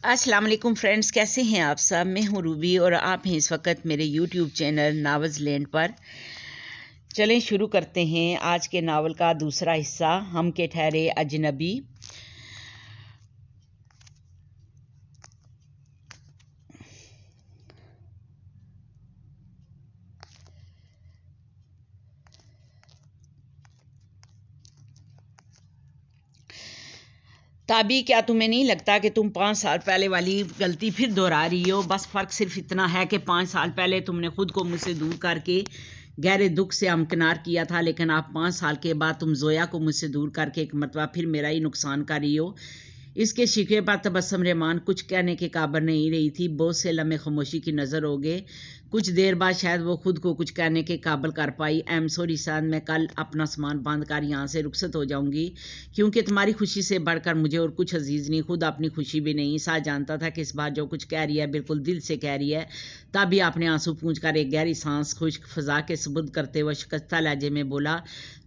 السلام علیکم فرینڈز، کیسے ہیں آپ سب؟ میں ہوں روبی اور آپ ہیں اس وقت میرے یوٹیوب چینل ناولز لینڈ پر۔ چلیں شروع کرتے ہیں آج کے ناول کا دوسرا حصہ، ہم کے ٹھہرے اجنبی۔ تابی، کیا تمہیں نہیں لگتا کہ تم 5 سال پہلے والی غلطی پھر دہرا رہی ہو؟ بس فرق صرف اتنا ہے کہ 5 سال پہلے تم نے خود کو مجھ سے دور کر کے گہرے دکھ سے ہمکنار کیا تھا، لیکن آپ 5 سال کے بعد تم زویا کو مجھ سے دور کر کے ایک مرتبہ پھر میرا ہی نقصان کر رہی ہو۔ اس کے شکوے پر تبسم رحمان کچھ کہنے کے قابل نہیں رہی تھی۔ بہت سے لمحے خاموشی کی نظر ہو گئے۔ کچھ دیر بعد شاید وہ خود کو کچھ کہنے کے قابل کر پائی۔ ایم سوری سعد، میں کل اپنا سامان باندھ کر یہاں سے رخصت ہو جاؤں گی، کیونکہ تمہاری خوشی سے بڑھ کر مجھے اور کچھ عزیز نہیں، خود اپنی خوشی بھی نہیں۔ سعد جانتا تھا کہ اس بات جو کچھ کہہ رہی ہے بالکل دل سے کہہ رہی ہے۔ تبھی آپ نے آنسو پونچھ کر ایک گہری سانس خشک فضا کے سپرد کرتے ہوئے شکستہ لہجے میں بولا،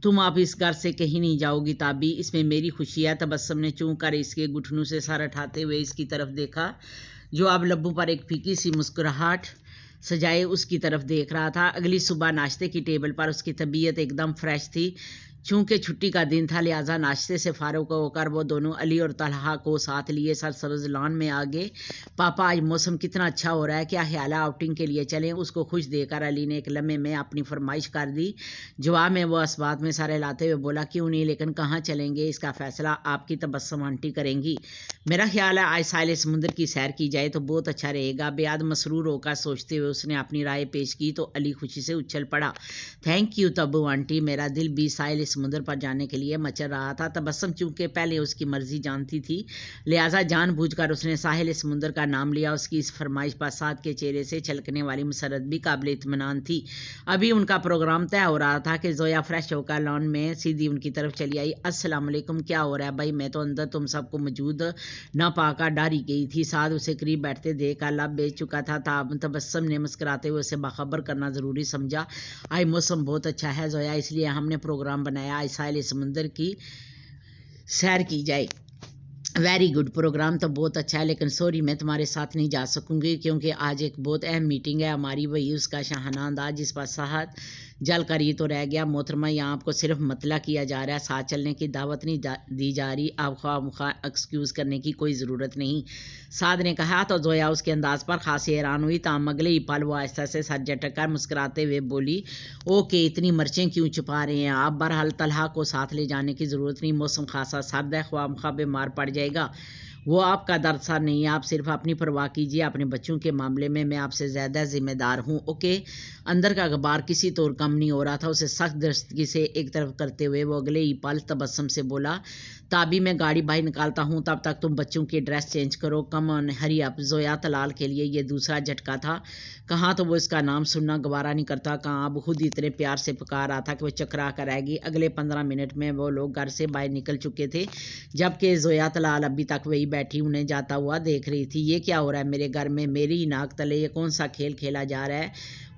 تم اب اس گھر سے کہیں نہیں جاؤ گی تابی، اس میں میری خوشی ہے۔ تبسم نے چونک کر اس کے گھٹنوں سے سر اٹھاتے ہوئے اس کی طرف دیکھا، جو اب لبوں پر ایک پھیکی سی مسکراہٹ سجائے اس کی طرف دیکھ رہا تھا۔ اگلی صبح ناشتے کی ٹیبل پر اس کی طبیعت ایک دم فریش تھی۔ چونکہ چھٹی کا دن تھا لہٰذا ناشتے سے فارغ ہو کر وہ دونوں علی اور طلحہ کو ساتھ لیے سرسبز لان میں آگے۔ پاپا، آج موسم کتنا اچھا ہو رہا ہے، کیا خیال ہے آؤٹنگ کے لیے چلیں؟ اس کو خوش دے کر علی نے ایک لمحے میں اپنی فرمائش کر دی۔ جواب میں وہ اس بات میں سر ہلاتے ہوئے بولا، کیوں نہیں، لیکن کہاں چلیں گے؟ اس کا فیصلہ آپ کی تبسم آنٹی کریں گی۔ میرا خیال ہے آج ساحل سمندر کی سیر کی جائے تو بہت اچھا رہے گا۔ بیاد مسرور ہو کر سوچتے ہوئے اس نے اپنی رائے پیش کی تو علی خوشی سے اچھل پڑا۔ تھینک یو تبو آنٹی، میرا دل بھی ساحل سمندر پر جانے کے لیے مچل رہا تھا۔ تبسم چونکہ پہلے اس کی مرضی جانتی تھی لہٰذا جان بوجھ کر اس نے ساحل سمندر کا نام لیا۔ اس کی اس فرمائش پر سعد کے چہرے سے چھلکنے والی مسرت بھی قابل اطمینان تھی۔ ابھی ان کا پروگرام طے ہو رہا تھا کہ زویا فریش ہو کر لان میں سیدھی ان کی طرف چلی آئی۔ السلام علیکم، کیا ہو رہا ہے بھائی؟ میں تو اندر تم سب کو موجود نہ پا کر ڈر ہی گئی تھی۔ سعد اسے قریب بیٹھتے دیکھ کر لب بیچ چکا تھا۔ تبسم نے مسکراتے ہوئے اسے باخبر کرنا ضروری سمجھا، آج موسم بہت اچھا ہے زویا، اس لیے ہم نے پروگرام بنایا آج ساحل سمندر کی سیر کی جائے۔ ویری گڈ، پروگرام تو بہت اچھا ہے، لیکن سوری میں تمہارے ساتھ نہیں جا سکوں گی کیونکہ آج ایک بہت اہم میٹنگ ہے ہماری، وہی اس کا شاہانہ انداز جس پر ساتھ جل کر یہ تو رہ گیا۔ محترمہ، یہاں آپ کو صرف مطلع کیا جا رہا ہے، ساتھ چلنے کی دعوت نہیں دی جا رہی۔ آپ خواہ مخواہ ایکسکیوز کرنے کی کوئی ضرورت نہیں، سعد نے کہا تو زویا اس کے انداز پر خاصی حیران ہوئی۔ تاہم اگلے ہی پل وہ آہستہ سے سر جھٹک کر مسکراتے ہوئے بولی، اوکے، اتنی مرچیں کیوں چھپا رہے ہیں آپ؟ بہرحال طلحہ کو ساتھ لے جانے کی ضرورت نہیں، موسم خاصا سرد ہے، خواہ مخواہ بیمار پڑ جائے گا۔ وہ آپ کا درد سر نہیں ہے، آپ صرف اپنی پرواہ کیجیے، اپنے بچوں کے معاملے میں میں آپ سے زیادہ ذمہ دار ہوں، اوکے؟ اندر کا غبار کسی طور کم نہیں ہو رہا تھا۔ اسے سخت درستگی سے ایک طرف کرتے ہوئے وہ اگلے ہی پل تبسم سے بولا، تابی میں گاڑی باہر نکالتا ہوں، تب تک تم بچوں کی ڈریس چینج کرو، کم آن ہری اپ۔ زویا طلال کے لیے یہ دوسرا جھٹکا تھا۔ کہاں تو وہ اس کا نام سننا گوارا نہیں کرتا، کہاں اب خود اتنے پیار سے پکار رہا تھا کہ وہ چکرا کر آئے گی۔ اگلے 15 منٹ میں وہ لوگ گھر سے باہر نکل چکے تھے، جبکہ زویا طلال ابھی تک وہی بیٹھی انہیں جاتا ہوا دیکھ رہی تھی۔ یہ کیا ہو رہا ہے میرے گھر میں، میری ہی ناک تلے یہ کون سا کھیل کھیلا جا رہا ہے؟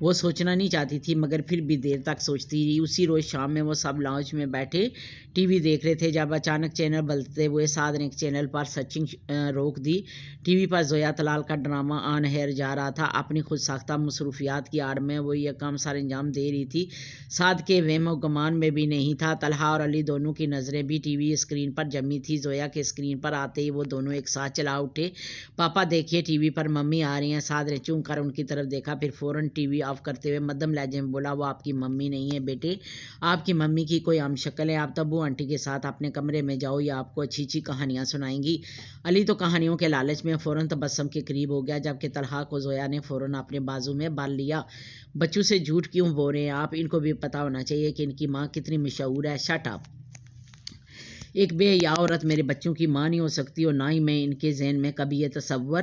وہ سوچنا نہیں چاہتی تھی مگر پھر بھی دیر تک سوچتی رہی۔ اسی روز شام میں وہ سب لاؤنج میں بیٹھے ٹی وی دیکھ رہے تھے جب اچانک چینل بدلتے ہوئے سعد نے ایک چینل پر سرچنگ روک دی۔ ٹی وی پر زویا طلال کا ڈرامہ آن ایئر جا رہا تھا۔ اپنی خود ساختہ مصروفیات کی آڑ میں وہ یہ کام سر انجام دے رہی تھی، سعد کے وہم و گمان میں بھی نہیں تھا۔ طلحہ اور علی دونوں کی نظریں بھی ٹی وی اسکرین پر جمی تھی۔ زویا کے اسکرین پر آتے ہی وہ دونوں ایک ساتھ چلا اٹھے، پاپا دیکھیے ٹی وی پر ممی آ رہی ہیں۔ سعد نے چونک کر ان کی طرف دیکھا، پھر فوراً ٹی وی آف کرتے ہوئے مدھم لہجے میں بولا، وہ آپ کی ممی نہیں ہے بیٹے، آپ کی ممی کی کوئی عام شکل ہے، آپ تبو آنٹی کے ساتھ اپنے کمرے میں جاؤ، یا آپ کو اچھی اچھی کہانیاں سنائیں گی۔ علی تو کہانیوں کے لالچ میں فوراً تبسم کے قریب ہو گیا، جبکہ طلحہ کو زویا نے فوراً اپنے بازو میں بال لیا۔ بچوں سے جھوٹ کیوں بول رہے ہیں آپ؟ ان کو بھی پتہ ہونا چاہیے کہ ان کی ماں کتنی مشہور ہے۔ شٹ اپ، ایک بے حیا عورت میرے بچوں کی ماں نہیں ہو سکتی، اور نہ ہی میں ان کے ذہن میں کبھی یہ تصور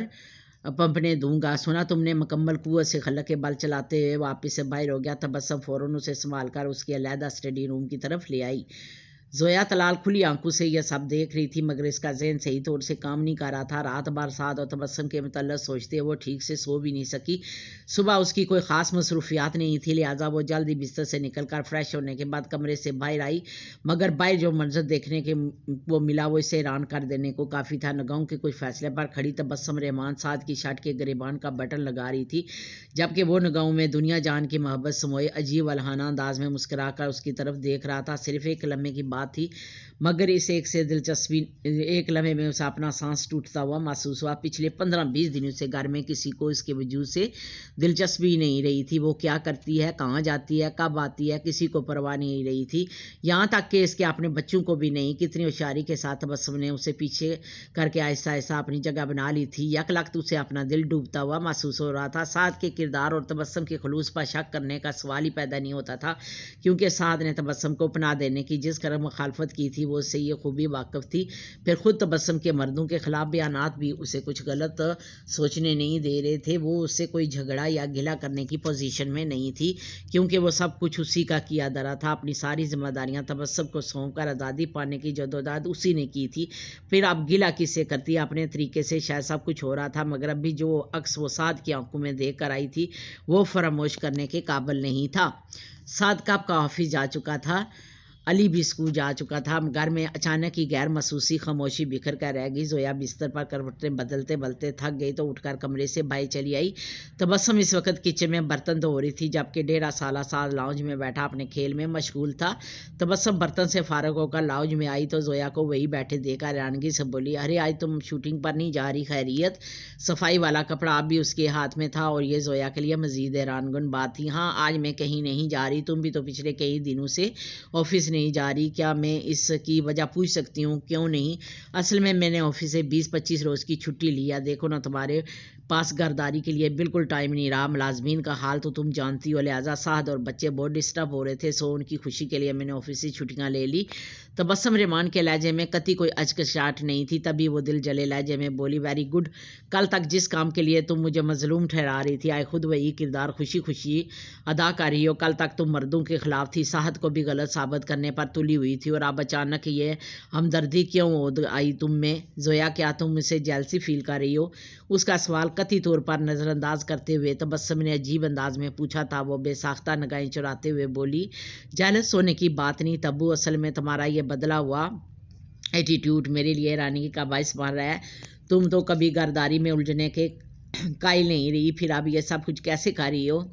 پنپنے دوں گا۔ سنا تم نے؟ مکمل قوت سے خلق کے بل چلاتے ہوئے واپس سے باہر ہو گیا۔ تبسم فوراً اسے سنبھال کر اس کے علیحدہ اسٹڈی روم کی طرف لے آئی۔ زویا طلال کھلی آنکھوں سے یہ سب دیکھ رہی تھی، مگر اس کا ذہن صحیح طور سے کام نہیں کر رہا تھا۔ رات بھر سعد اور تبسم کے متعلق سوچتے وہ ٹھیک سے سو بھی نہیں سکی۔ صبح اس کی کوئی خاص مصروفیات نہیں تھی، لہٰذا وہ جلدی بستر سے نکل کر فریش ہونے کے بعد کمرے سے باہر آئی، مگر باہر جو منظر دیکھنے کے وہ ملا وہ اسے حیران کر دینے کو کافی تھا۔ نگاہوں کے کچھ فاصلے پر کھڑی تبسم رحمان سعد کی شرٹ کے گریبان کا بٹن لگا رہی تھی، جبکہ وہ نگاہوں میں دنیا جان کی محبت سموئے عجیب الہانہ انداز میں مسکرا کر اس کی طرف دیکھ رہا تھا۔ صرف ایک لمحے کی بات تھی، مگر اس ایک لمحے میں اسے اپنا سانس ٹوٹتا ہوا محسوس ہوا۔ پچھلے 15-20 دنوں سے گھر میں کسی کو اس کے وجود سے دلچسپی نہیں رہی تھی۔ وہ کیا کرتی ہے، کہاں جاتی ہے، کب آتی ہے، کسی کو پرواہ نہیں رہی تھی، یہاں تک کہ اس کے اپنے بچوں کو بھی نہیں۔ کتنی ہوشیاری کے ساتھ تبسم نے اسے پیچھے کر کے آہستہ آہستہ اپنی جگہ بنا لی تھی۔ یک لخت اسے اپنا دل ڈوبتا ہوا محسوس ہو رہا تھا۔ سعد کے کردار اور تبسم کے خلوص پر شک کرنے کا سوال ہی پیدا نہیں ہوتا تھا، کیونکہ سعد نے تبسم کو پناہ دینے کی جس قدر مخالفت کی تھی وہ اس سے یہ خوبی واقف تھی۔ پھر خود تبسم کے مردوں کے خلاف بیانات بھی اسے کچھ غلط سوچنے نہیں دے رہے تھے۔ وہ اس سے کوئی جھگڑا یا گلہ کرنے کی پوزیشن میں نہیں تھی، کیونکہ وہ سب کچھ اسی کا کیا دھرا تھا۔ اپنی ساری ذمہ داریاں تبسم کو سونپ کر آزادی پانے کی جدوجہد اسی نے کی تھی۔ پھر اب گلہ کس سے کرتی؟ اپنے طریقے سے شاید سب کچھ ہو رہا تھا، مگر اب بھی جو عکس وہ سعد کی آنکھوں میں دیکھ کر آئی تھی وہ فراموش کرنے کے قابل نہیں تھا۔ سعد کب کا آفس جا چکا تھا، علی بھی اسکول جا چکا تھا۔ گھر میں اچانک ہی غیر محسوسی خاموشی بکھر کر رہ گئی۔ زویا بستر پر کروٹیں بدلتے بدلتے تھک گئی تو اٹھ کر کمرے سے باہر چلی آئی۔ تبسم اس وقت کچن میں برتن دھو رہی تھی، جبکہ 1.5 سالہ سعد لاؤنج میں بیٹھا اپنے کھیل میں مشغول تھا۔ تبسم برتن سے فارغ ہو کر لاؤنج میں آئی تو زویا کو وہی بیٹھے دیکھ کر حیرانگی سے بولی، ارے آج تم شوٹنگ پر نہیں جا رہی، خیریت؟ صفائی والا کپڑا اب بھی اس کے ہاتھ میں تھا اور یہ زویا کے لیے مزید حیران کن بات تھی۔ ہاں آج میں کہیں نہیں جا رہی، تم بھی تو پچھلے کئی دنوں سے آفس نہیں جا رہی، کیا میں اس کی وجہ پوچھ سکتی ہوں؟ کیوں نہیں؟ اصل میں نے آفس سے 20-25 روز کی چھٹی لیا، دیکھو نا تمہارے پاس گھرداری کے لیے بالکل ٹائم نہیں رہا۔ ملازمین کا حال تو تم جانتی ہو، لہٰذا سعد اور بچے بہت ڈسٹرب ہو رہے تھے، سو ان کی خوشی کے لیے میں نے آفس سے چھٹیاں لے لی۔ تبسم رحمان کے لہجے میں قطعی کوئی اچکشاہٹ نہیں تھی، تبھی وہ دل جلے لہجے میں بولی، ویری گڈ، کل تک جس کام کے لیے تم مجھے مظلوم ٹھہرا رہی تھی آج خود وہی کردار خوشی خوشی ادا کر رہی ہو۔ کل تک تم مردوں کے خلاف تھی، سعد کو بھی غلط ثابت کرنے پر تلی ہوئی تھی، اور اب اچانک یہ ہمدردی کیوں آئی تم میں؟ زویا کیا تم مجھ سے جیلسی فیل کر رہی ہو؟ اس کا سوال قطعی طور پر نظر انداز کرتے ہوئے تبسم نے عجیب انداز میں پوچھا تھا۔ وہ بے ساختہ نگاہیں چراتے ہوئے بولی، جیلس ہونے کی بات نہیں تبو، اصل میں تمہارا یہ بدلا ہوا ایٹیٹیوڈ میرے لیے حیرانی کا باعث بن رہا ہے۔ تم تو کبھی گھرداری میں الجھنے کے قائل نہیں رہی، پھر اب یہ سب کچھ کیسے کر رہی ہو؟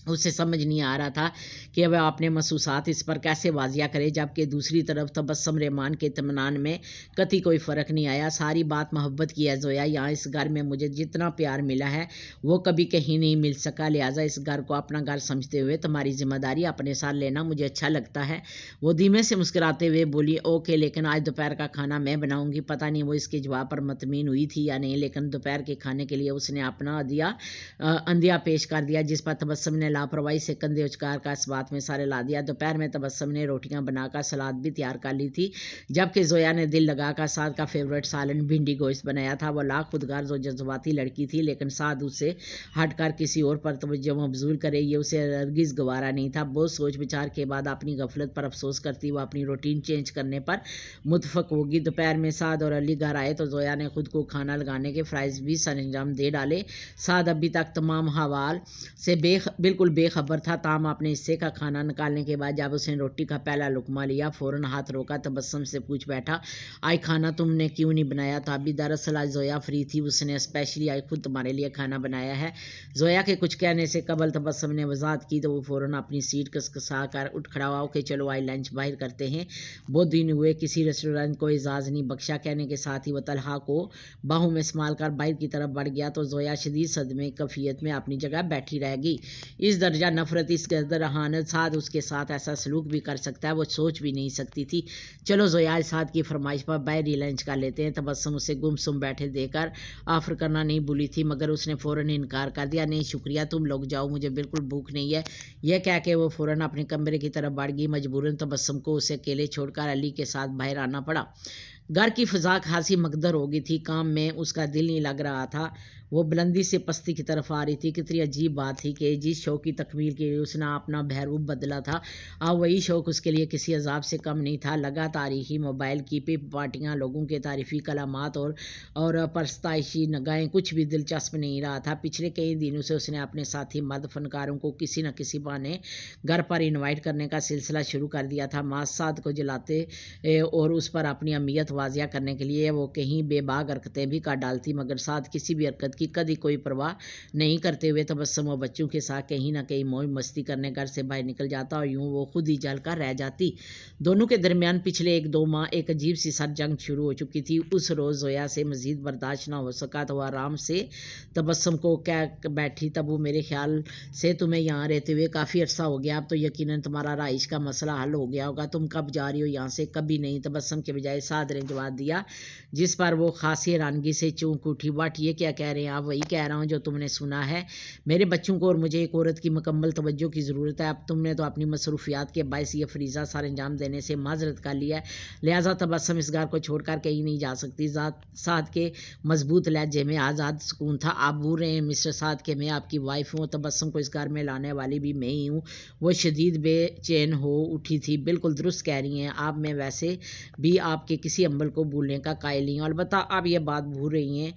اسے سمجھ نہیں آ رہا تھا کہ وہ اپنے محسوسات اس پر کیسے واضح کرے، جبکہ دوسری طرف تبسم رحمان کے اطمینان میں قطعی کوئی فرق نہیں آیا۔ ساری بات محبت کی ہے زویا، یہاں اس گھر میں مجھے جتنا پیار ملا ہے وہ کبھی کہیں نہیں مل سکا، لہٰذا اس گھر کو اپنا گھر سمجھتے ہوئے تمہاری ذمہ داری اپنے ساتھ لینا مجھے اچھا لگتا ہے۔ وہ دھیمے سے مسکراتے ہوئے بولی، اوکے، لیکن آج دوپہر کا کھانا میں بناؤں گی۔ پتہ نہیں وہ اس کے جواب پر مطمئن ہوئی تھی یا نہیں، لیکن دوپہر کے کھانے کے لیے اس نے اپنا اندیا پیش کر دیا، جس پر تبسم نے لاپرواہی سے کندھے اچکار کر اس بات میں سارے لا دیا۔ دوپہر میں تبسم نے روٹیاں بنا کر سلاد بھی تیار کر لی تھی، جبکہ زویا نے دل لگا کر سعد کا فیورٹ سالن بھنڈی گوشت بنایا تھا۔ وہ لاکھ خود غرض اور جذباتی لڑکی تھی، لیکن سعد اسے ہٹ کر کسی اور پر توجہ مبذول کرے یہ اسے ہرگز گوارا نہیں تھا۔ بہت سوچ بچار کے بعد اپنی غفلت پر افسوس کرتی وہ اپنی روٹین چینج کرنے پر متفق ہوگی۔ دوپہر میں سعد اور علی گھر آئے تو زویا نے خود کو کھانا لگانے کے فرائض بھی سر انجام دے ڈالے۔ سعد ابھی تک تمام حوال سے بالکل بے خبر تھا، تاہم اپنے حصے کا کھانا نکالنے کے بعد جب اس نے روٹی کا پہلا لقمہ لیا فوراً ہاتھ روکا، تبسم سے پوچھ بیٹھا، آج کھانا تم نے کیوں نہیں بنایا تھا؟ ابھی دراصل آج زویا فری تھی، اس نے اسپیشلی آج خود تمہارے لیے کھانا بنایا ہے۔ زویا کے کچھ کہنے سے قبل تبسم نے وضاحت کی تو وہ فوراً اپنی سیٹ کسکسا کر اٹھ کھڑا ہوا کہ چلو آج لنچ باہر کرتے ہیں، بہت دن ہوئے کسی ریسٹورینٹ کو اعزاز نہیں بخشا۔ کہنے کے ساتھ ہی وہ طلحہ کو باہوں میں سنبھال کر باہر کی طرف بڑھ گیا تو زویا شدید صدمے کیفیت میں اپنی جگہ بیٹھی رہ گئی۔ اس درجہ نفرت، اس قدر اہانت سعد اس کے ساتھ ایسا سلوک بھی کر سکتا ہے وہ سوچ بھی نہیں سکتی تھی۔ چلو زویا سعد کی فرمائش پر باہر ہی لنچ کر لیتے ہیں۔ تبسم اسے گم سم بیٹھے دیکھ کر آفر کرنا نہیں بھولی تھی، مگر اس نے فوراً انکار کر دیا، نہیں شکریہ، تم لوگ جاؤ، مجھے بالکل بھوک نہیں ہے۔ یہ کہہ کے وہ فوراً اپنے کمرے کی طرف بڑھ گئی۔ مجبوراً تبسم کو اسے اکیلے چھوڑ کر علی کے ساتھ باہر آنا پڑا۔ گھر کی فضا خاصی مقدر ہو گئی تھی، کام میں اس کا دل نہیں لگ رہا تھا، وہ بلندی سے پستی کی طرف آ رہی تھی۔ کتنی عجیب بات تھی کہ جس شوق کی تکمیل کے لیے اس نے اپنا بہروپ بدلا تھا، اب وہی شوق اس کے لیے کسی عذاب سے کم نہیں تھا۔ لگا تاریخی موبائل کی پپ پارٹیاں، لوگوں کے تعریفی کلمات اور پرستائشی نگاہیں، کچھ بھی دلچسپ نہیں رہا تھا۔ پچھلے کئی دنوں سے اس نے اپنے ساتھی مرد فنکاروں کو کسی نہ کسی بہانے گھر پر انوائٹ کرنے کا سلسلہ شروع کر دیا تھا۔ سعد کو جلاتے اور اس پر اپنی اہمیت واضح کرنے کے لیے وہ کہیں بے باک حرکتیں بھی کر ڈالتی، مگر سعد کسی بھی حرکت کی کبھی کوئی پرواہ نہیں کرتے ہوئے تبسم و بچوں کے ساتھ کہیں نہ کہیں موج مستی کرنے گھر سے باہر نکل جاتا، اور یوں وہ خود ہی جل کر رہ جاتی۔ دونوں کے درمیان پچھلے 1-2 ماہ ایک عجیب سی سر جنگ شروع ہو چکی تھی۔ اس روز زویا سے مزید برداشت نہ ہو سکا تو وہ آرام سے تبسم کو کہہ بیٹھی، تبو میرے خیال سے تمہیں یہاں رہتے ہوئے کافی عرصہ ہو گیا، اب تو یقیناً تمہارا رہائش کا مسئلہ حل ہو گیا ہوگا، تم کب جا رہی ہو یہاں سے؟ کبھی نہیں، تبسم کے بجائے سعد نے جواب دیا، جس پر وہ خاصی حیرانگی سے چونک اٹھی۔ واٹ، یہ کیا کہہ رہے ہیں آپ؟ وہی کہہ رہا ہوں جو تم نے سنا ہے، میرے بچوں کو اور مجھے ایک عورت کی مکمل توجہ کی ضرورت ہے۔ اب تم نے تو اپنی مصروفیات کے باعث یہ فریضہ سر انجام دینے سے معذرت کر لیا ہے، لہٰذا تبسم اس گھر کو چھوڑ کر کہیں نہیں جا سکتی۔ سعد کے مضبوط لہجے میں آزاد سکون تھا۔ آپ بول رہے ہیں مسٹر سعد کہ میں آپ کی وائف ہوں، تبسم کو اس گھر میں لانے والی بھی میں ہی ہوں۔ وہ شدید بے چین ہو اٹھی تھی۔ بالکل درست کہہ رہی ہیں آپ، میں ویسے بھی آپ کے کسی عمل کو بھولنے کا قائل نہیں ہوں، البتہ آپ یہ بات بھول رہی ہیں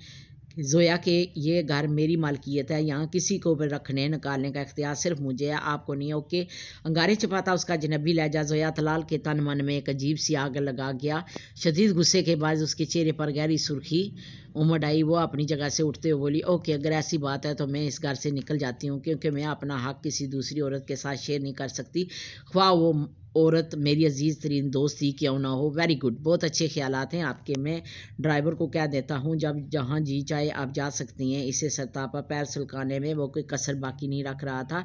زویا کہ یہ گھر میری مالکیت ہے، یہاں کسی کو بھی رکھنے نکالنے کا اختیار صرف مجھے ہے، آپ کو نہیں۔ اوکے، انگارے چھپاتا اس کا جنبی لہجہ زویا طلال کے تن من میں ایک عجیب سی آگ لگا گیا۔ شدید غصے کے باعث اس کے چہرے پر گہری سرخی امڑ آئی۔ وہ اپنی جگہ سے اٹھتے ہوئے بولی، اوکے، اگر ایسی بات ہے تو میں اس گھر سے نکل جاتی ہوں، کیونکہ میں اپنا حق کسی دوسری عورت کے ساتھ شیئر نہیں کر سکتی، خواہ وہ عورت میری عزیز ترین دوست ہی کیوں نہ ہو۔ ویری گڈ، بہت اچھے خیالات ہیں آپ کے، میں ڈرائیور کو کہہ دیتا ہوں جب جہاں جی چاہے آپ جا سکتی ہیں۔ اسے سرتاپا پیر سلکانے میں وہ کوئی کسر باقی نہیں رکھ رہا تھا۔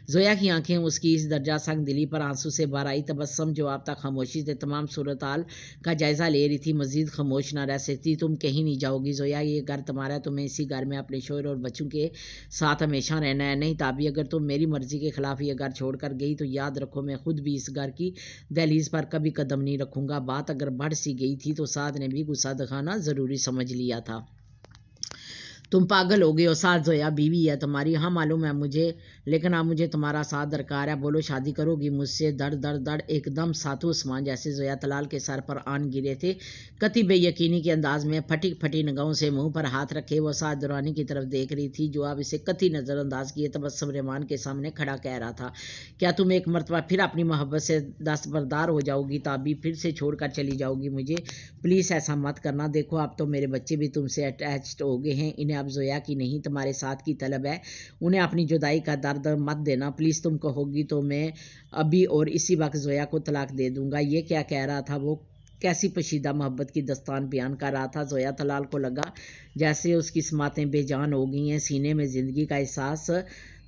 زویا کی آنکھیں اس کی اس درجہ سنگ دلی پر آنسو سے بھر آئی۔ تبسم جو اب تک خاموشی سے تمام صورتحال کا جائزہ لے رہی تھی، مزید خاموش نہ رہ سکتی۔ تم کہیں نہیں جاؤ گی زویا، یہ گھر تمہارا ہے، تمہیں اسی گھر میں اپنے شوہر اور بچوں کے ساتھ ہمیشہ رہنا ہے۔ نہیں تابی، اگر تم میری مرضی کے خلاف یہ گھر چھوڑ کر گئی تو یاد رکھو میں خود بھی اس گھر کی دہلیز پر کبھی قدم نہیں رکھوں گا۔ بات اگر بڑھ سی گئی تھی تو سعد نے بھی غصہ دکھانا ضروری سمجھ لیا تھا۔ تم پاگل ہو گئے ہو سعد، زویا بیوی ہے تمہاری، ہاں معلوم ہے مجھے، لیکن اب مجھے تمہارا ساتھ درکار ہے۔ بولو، شادی کرو گی مجھ سے؟ دڑ دڑ دڑ ایک دم ساتو آسمان جیسے زویا طلال کے سر پر آن گرے تھے۔ قطعی بے یقینی کے انداز میں پھٹی پھٹی نگاہوں سے منہ پر ہاتھ رکھے وہ سعد درانی کی طرف دیکھ رہی تھی، جو اب اسے قطعی نظر انداز کیے تبسم رحمان کے سامنے کھڑا کہہ رہا تھا، کیا تم ایک مرتبہ پھر اپنی محبت سے دستبردار ہو جاؤ گی؟ تابی، پھر سے چھوڑ کر چلی جاؤ گی مجھے؟ پلیز ایسا مت کرنا، دیکھو اب تو میرے بچے بھی تم سے اٹیچڈ ہو گئے ہیں، انہیں اب زویا کی نہیں تمہارے ساتھ کی طلب ہے، انہیں اپنی جدائی کا درد مت دینا پلیز، تم کہو گی تو میں ابھی اور اسی وقت زویا کو طلاق دے دوں گا۔ یہ کیا کہہ رہا تھا وہ؟ کیسی پشیدہ محبت کی داستان بیان کر رہا تھا؟ زویا طلال کو لگا جیسے اس کی سماعتیں بے جان ہو گئی ہیں، سینے میں زندگی کا احساس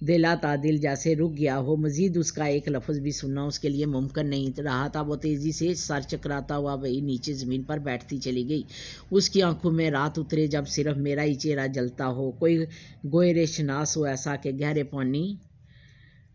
دلا تعدل جیسے رک گیا ہو، مزید اس کا ایک لفظ بھی سننا اس کے لیے ممکن نہیں رہا تھا۔ وہ تیزی سے سر چکراتا ہوا وہی نیچے زمین پر بیٹھتی چلی گئی۔ اس کی آنکھوں میں رات اترے جب صرف میرا ہی چہرہ جلتا ہو، کوئی گوہر شناس ہو ایسا کہ گہرے پانی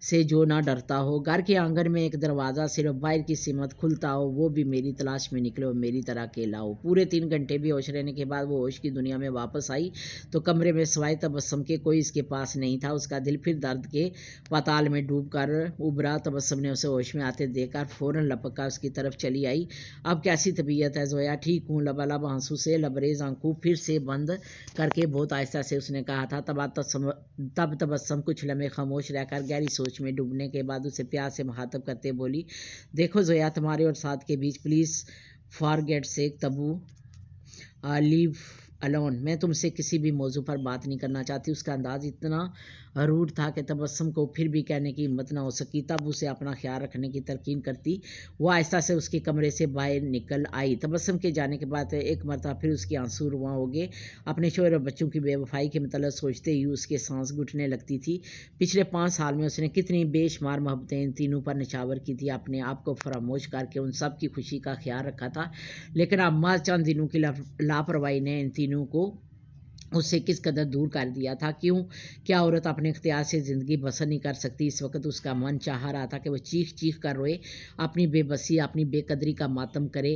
سے جو نہ ڈرتا ہو، گھر کے آنگن میں ایک دروازہ صرف باہر کی سمت کھلتا ہو، وہ بھی میری تلاش میں نکلے اور میری طرح اکیلا ہو۔ پورے 3 گھنٹے بھی ہوش رہنے کے بعد وہ ہوش کی دنیا میں واپس آئی تو کمرے میں سوائے تبسم کے کوئی اس کے پاس نہیں تھا۔ اس کا دل پھر درد کے پتال میں ڈوب کر ابھرا۔ تبسم نے اسے ہوش میں آتے دیکھ کر فوراً لپک کر اس کی طرف چلی آئی۔ اب کیسی طبیعت ہے زویا؟ ٹھیک ہوں، لبالب آنسو سے لبریز آنکھوں پھر سے بند کر کے بہت آہستہ سے اس نے کہا تھا۔ تب تبسم کچھ لمحے خاموش رہ کر گہری سوچ میں ڈوبنے کے بعد اسے پیار سے مخاطب کرتے بولی، دیکھو زویا، تمہارے اور سعد کے بیچ پلیز فار گیٹ سیک تبو لیو الون، میں تم سے کسی بھی موضوع پر بات نہیں کرنا چاہتی۔ اس کا انداز اتنا روڈ تھا کہ تبسم کو پھر بھی کہنے کی ہمت نہ ہو سکی۔ تب اسے اپنا خیال رکھنے کی تلقین کرتی وہ آہستہ سے اس کے کمرے سے باہر نکل آئی۔ تبسم کے جانے کے بعد ایک مرتبہ پھر اس کے آنسو رواں ہو گئے۔ اپنے شوہر اور بچوں کی بے وفائی کے متعلق سوچتے ہی اس کے سانس گھٹنے لگتی تھی۔ پچھلے 5 سال میں اس نے کتنی بے شمار محبتیں ان تینوں پر نچھاور کی تھی، اپنے آپ کو فراموش کر کے ان سب کی خوشی کا خیال رکھا تھا، لیکن اب محض چند دنوں کی لاپرواہی نے ان تینوں کو اس سے کس قدر دور کر دیا تھا۔ کیا عورت اپنے اختیار سے زندگی بسر نہیں کر سکتی؟ اس وقت اس کا من چاہ رہا تھا کہ وہ چیخ چیخ کر روئے، اپنی بے بسی، اپنی بے قدری کا ماتم کرے،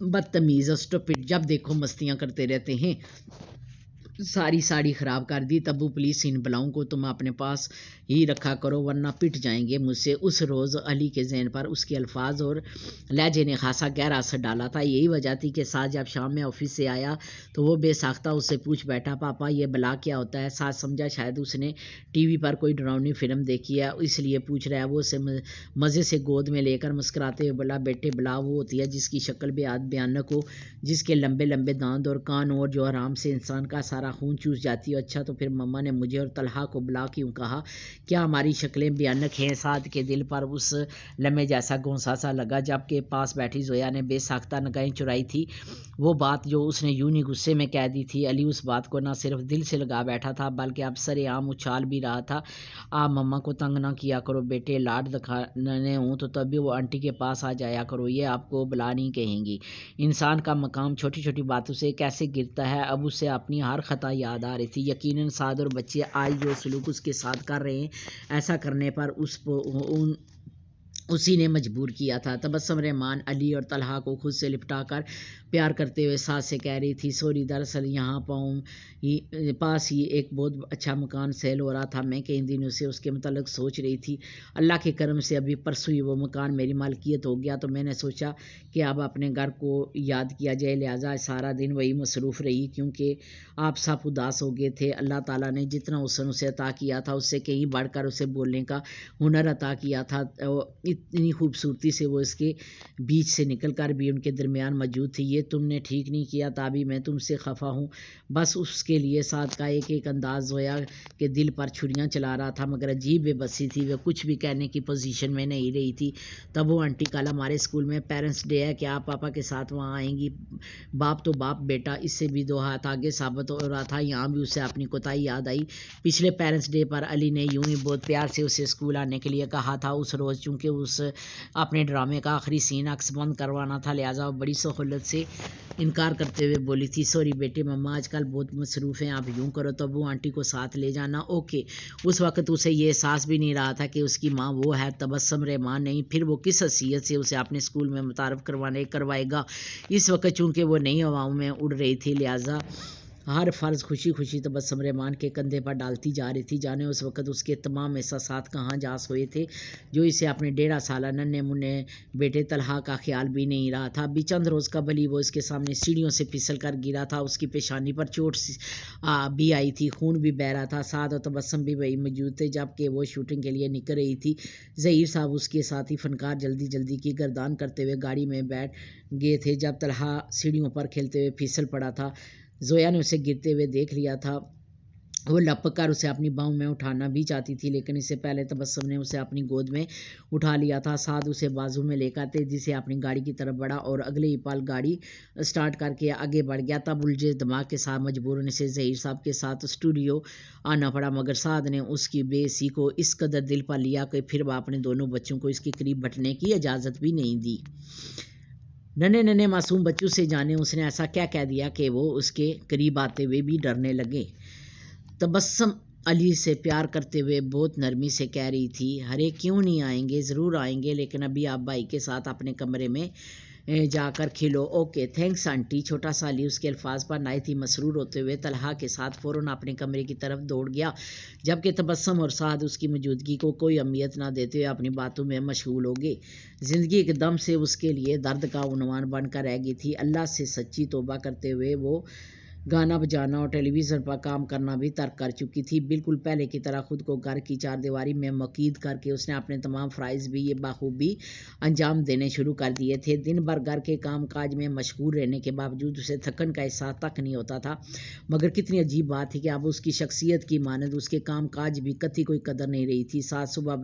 بدتمیز اسٹوپڈ، جب دیکھو مستیاں کرتے رہتے ہیں، ساری ساڑی خراب کر دی۔ تبو پولیس ان بلاؤں کو تم اپنے پاس ہی رکھا کرو ورنہ پٹ جائیں گے مجھ سے۔ اس روز علی کے ذہن پر اس کے الفاظ اور لہجے نے خاصا گہرا اثر ڈالا تھا۔ یہی وجہ تھی کہ ساتھ جب شام میں آفس سے آیا تو وہ بے ساختہ اس سے پوچھ بیٹھا، پاپا یہ بلا کیا ہوتا ہے؟ ساتھ سمجھا شاید اس نے ٹی وی پر کوئی ڈراؤنی فلم دیکھی ہے اس لیے پوچھ رہا ہے۔ وہ اسے مزے سے گود میں لے کر مسکراتے ہوئے بولا، بیٹے بلا وہ ہوتی ہے جس کی شکل بھیانک ہو، جس کے لمبے لمبے دانت اور کان اور جو آرام سے انسان کا سارا خون چوس جاتی ہے۔ اچھا تو پھر مما نے مجھے اور طلحہ کو بلا کیوں کہا؟ کیا ہماری شکلیں بھیانک ہیں؟ سعد کے دل پر اس لمحے جیسا گونسا سا لگا جب کہ پاس بیٹھی زویا نے بے ساختہ نگاہیں چرائی تھی، وہ بات جو اس نے یوں ہی غصے میں کہہ دی تھی۔ علی اس بات کو نہ صرف دل سے لگا بیٹھا تھا بلکہ اب سرے عام اچھال بھی رہا تھا۔ آپ مما کو تنگ نہ کیا کرو بیٹے، لاڈ دکھانے ہوں تو تب بھی وہ آنٹی کے پاس آ جایا کرو، یہ آپ کو بلا نہیں کہیں گی۔ انسان کا مقام چھوٹی چھوٹی باتوں سے کیسے گرتا ہے۔ اب اسے اپنی ہر خطا یاد آ رہی تھی۔ یقیناً سعد اور بچے آج جو سلوک اس کے ساتھ کر رہے ہیں، ایسا کرنے پر اسی نے مجبور کیا تھا۔ تبسم رحمان علی اور طلحہ کو خود سے لپٹا کر پیار کرتے ہوئے ساتھ سے کہہ رہی تھی، سوری دراصل یہاں پاس ہی ایک بہت اچھا مکان سیل ہو رہا تھا، میں کئی دنوں سے اس کے متعلق سوچ رہی تھی۔ اللہ کے کرم سے ابھی پرسوں ہی وہ مکان میری مالکیت ہو گیا تو میں نے سوچا کہ اب اپنے گھر کو یاد کیا جائے، لہٰذا سارا دن وہی مصروف رہی کیونکہ آپ سب اداس ہو گئے تھے۔ اللہ تعالیٰ نے جتنا حسن اسے عطا کیا تھا اس سے کہیں بڑھ کر اسے بولنے کا ہنر عطا کیا تھا۔ اتنی خوبصورتی سے وہ اس کے بیچ سے نکل کر بھی ان کے درمیان موجود تھی۔ یہ تم نے ٹھیک نہیں کیا، تابی میں تم سے خفا ہوں۔ بس اس کے لیے سعد کا ایک ایک انداز زویا کے دل پر چھریاں چلا رہا تھا، مگر عجیب بے بسی تھی، وہ کچھ بھی کہنے کی پوزیشن میں نہیں رہی تھی۔ تب وہ آنٹی کل ہمارے اسکول میں پیرنٹس ڈے ہے، کیا آپ پاپا کے ساتھ وہاں آئیں گی؟ باپ تو باپ بیٹا، اس سے بھی دو ہاتھ آگے ثابت ہو رہا تھا۔ یہاں بھی اسے اپنی کوتاہی یاد آئی۔ پچھلے پیرنٹس ڈے پر علی نے یوں ہی بہت پیار سے اسے اسکول آنے کے لیے کہا تھا۔ اس روز چونکہ اس اپنے ڈرامے کا آخری سین عکس بند کروانا تھا، لہٰذا وہ بڑی سہولت سے انکار کرتے ہوئے بولی تھی، سوری بیٹے مما آج کل بہت مصروف ہیں، آپ یوں کرو تو وہ آنٹی کو ساتھ لے جانا۔ اوکے۔ اس وقت اسے یہ احساس بھی نہیں رہا تھا کہ اس کی ماں وہ ہے تبسم رحمان نہیں، پھر وہ کس حیثیت سے اسے اپنے اسکول میں متعارف کروائے گا۔ اس وقت چونکہ وہ نئی ہواؤں میں اڑ رہی تھی، لہٰذا ہر فرض خوشی خوشی تبسم رحمان کے کندھے پر ڈالتی جا رہی تھی۔ جانے اس وقت اس کے تمام احساسات کہاں جا سوئے تھے جو اسے اپنے 1.5 سالہ ننھے منھے بیٹے طلحہ کا خیال بھی نہیں رہا تھا۔ ابھی چند روز قبل ہی وہ اس کے سامنے سیڑھیوں سے پھسل کر گرا تھا، اس کی پیشانی پر چوٹ بھی آئی تھی، خون بھی بہہ رہا تھا۔ سعد اور تبسم بھی وہی موجود تھے جبکہ وہ شوٹنگ کے لیے نکل رہی تھی۔ ظہیر صاحب اس کے ساتھی فنکار جلدی جلدی کی گردان کرتے ہوئے گاڑی میں بیٹھ گئے تھے جب طلحہ سیڑھیوں پر کھیلتے ہوئے پھسل پڑا تھا۔ زویا نے اسے گرتے ہوئے دیکھ لیا تھا، وہ لپک کر اسے اپنی باہوں میں اٹھانا بھی چاہتی تھی لیکن اس سے پہلے تبسم نے اسے اپنی گود میں اٹھا لیا تھا۔ سعد اسے بازو میں لے کر تیزی سے اپنی گاڑی کی طرف بڑھا اور اگلے ہی پل گاڑی سٹارٹ کر کے آگے بڑھ گیا۔ تب الجھے دماغ کے ساتھ مجبوراً اسے ظہیر صاحب کے ساتھ اسٹوڈیو آنا پڑا، مگر سعد نے اس کی بے حسی کو اس قدر دل پر لیا کہ پھر وہ اپنے دونوں بچوں کو اس کے قریب بٹنے کی اجازت بھی نہیں دی۔ ننھے معصوم بچوں سے جانے اس نے ایسا کیا کہہ دیا کہ وہ اس کے قریب آتے ہوئے بھی ڈرنے لگے۔ تبسم علی سے پیار کرتے ہوئے بہت نرمی سے کہہ رہی تھی، ارے کیوں نہیں آئیں گے، ضرور آئیں گے، لیکن ابھی آپ بھائی کے ساتھ اپنے کمرے میں جا کر کھلو۔ Okay thanks aunty. چھوٹا سا علی اس کے الفاظ پر نہایت ہی مسرور ہوتے ہوئے طلحہ کے ساتھ فوراً اپنے کمرے کی طرف دوڑ گیا جبکہ تبسم اور سعد اس کی موجودگی کو کوئی اہمیت نہ دیتے ہوئے اپنی باتوں میں مشغول ہو گئے۔ زندگی ایک دم سے اس کے لیے درد کا عنوان بن کر رہ گئی تھی۔ اللہ سے سچی توبہ کرتے ہوئے وہ گانا بجانا اور ٹیلی ویژن پر کام کرنا بھی ترک کر چکی تھی۔ بالکل پہلے کی طرح خود کو گھر کی چار دیواری میں مقید کر کے اس نے اپنے تمام فرائض بھی یہ بخوبی انجام دینے شروع کر دیے تھے۔ دن بھر گھر کے کام کاج میں مشغول رہنے کے باوجود اسے تھکن کا احساس تک نہیں ہوتا تھا، مگر کتنی عجیب بات تھی کہ اب اس کی شخصیت کی مانند اس کے کام کاج بھی کتی کوئی قدر نہیں رہی تھی۔ ساتھ صبح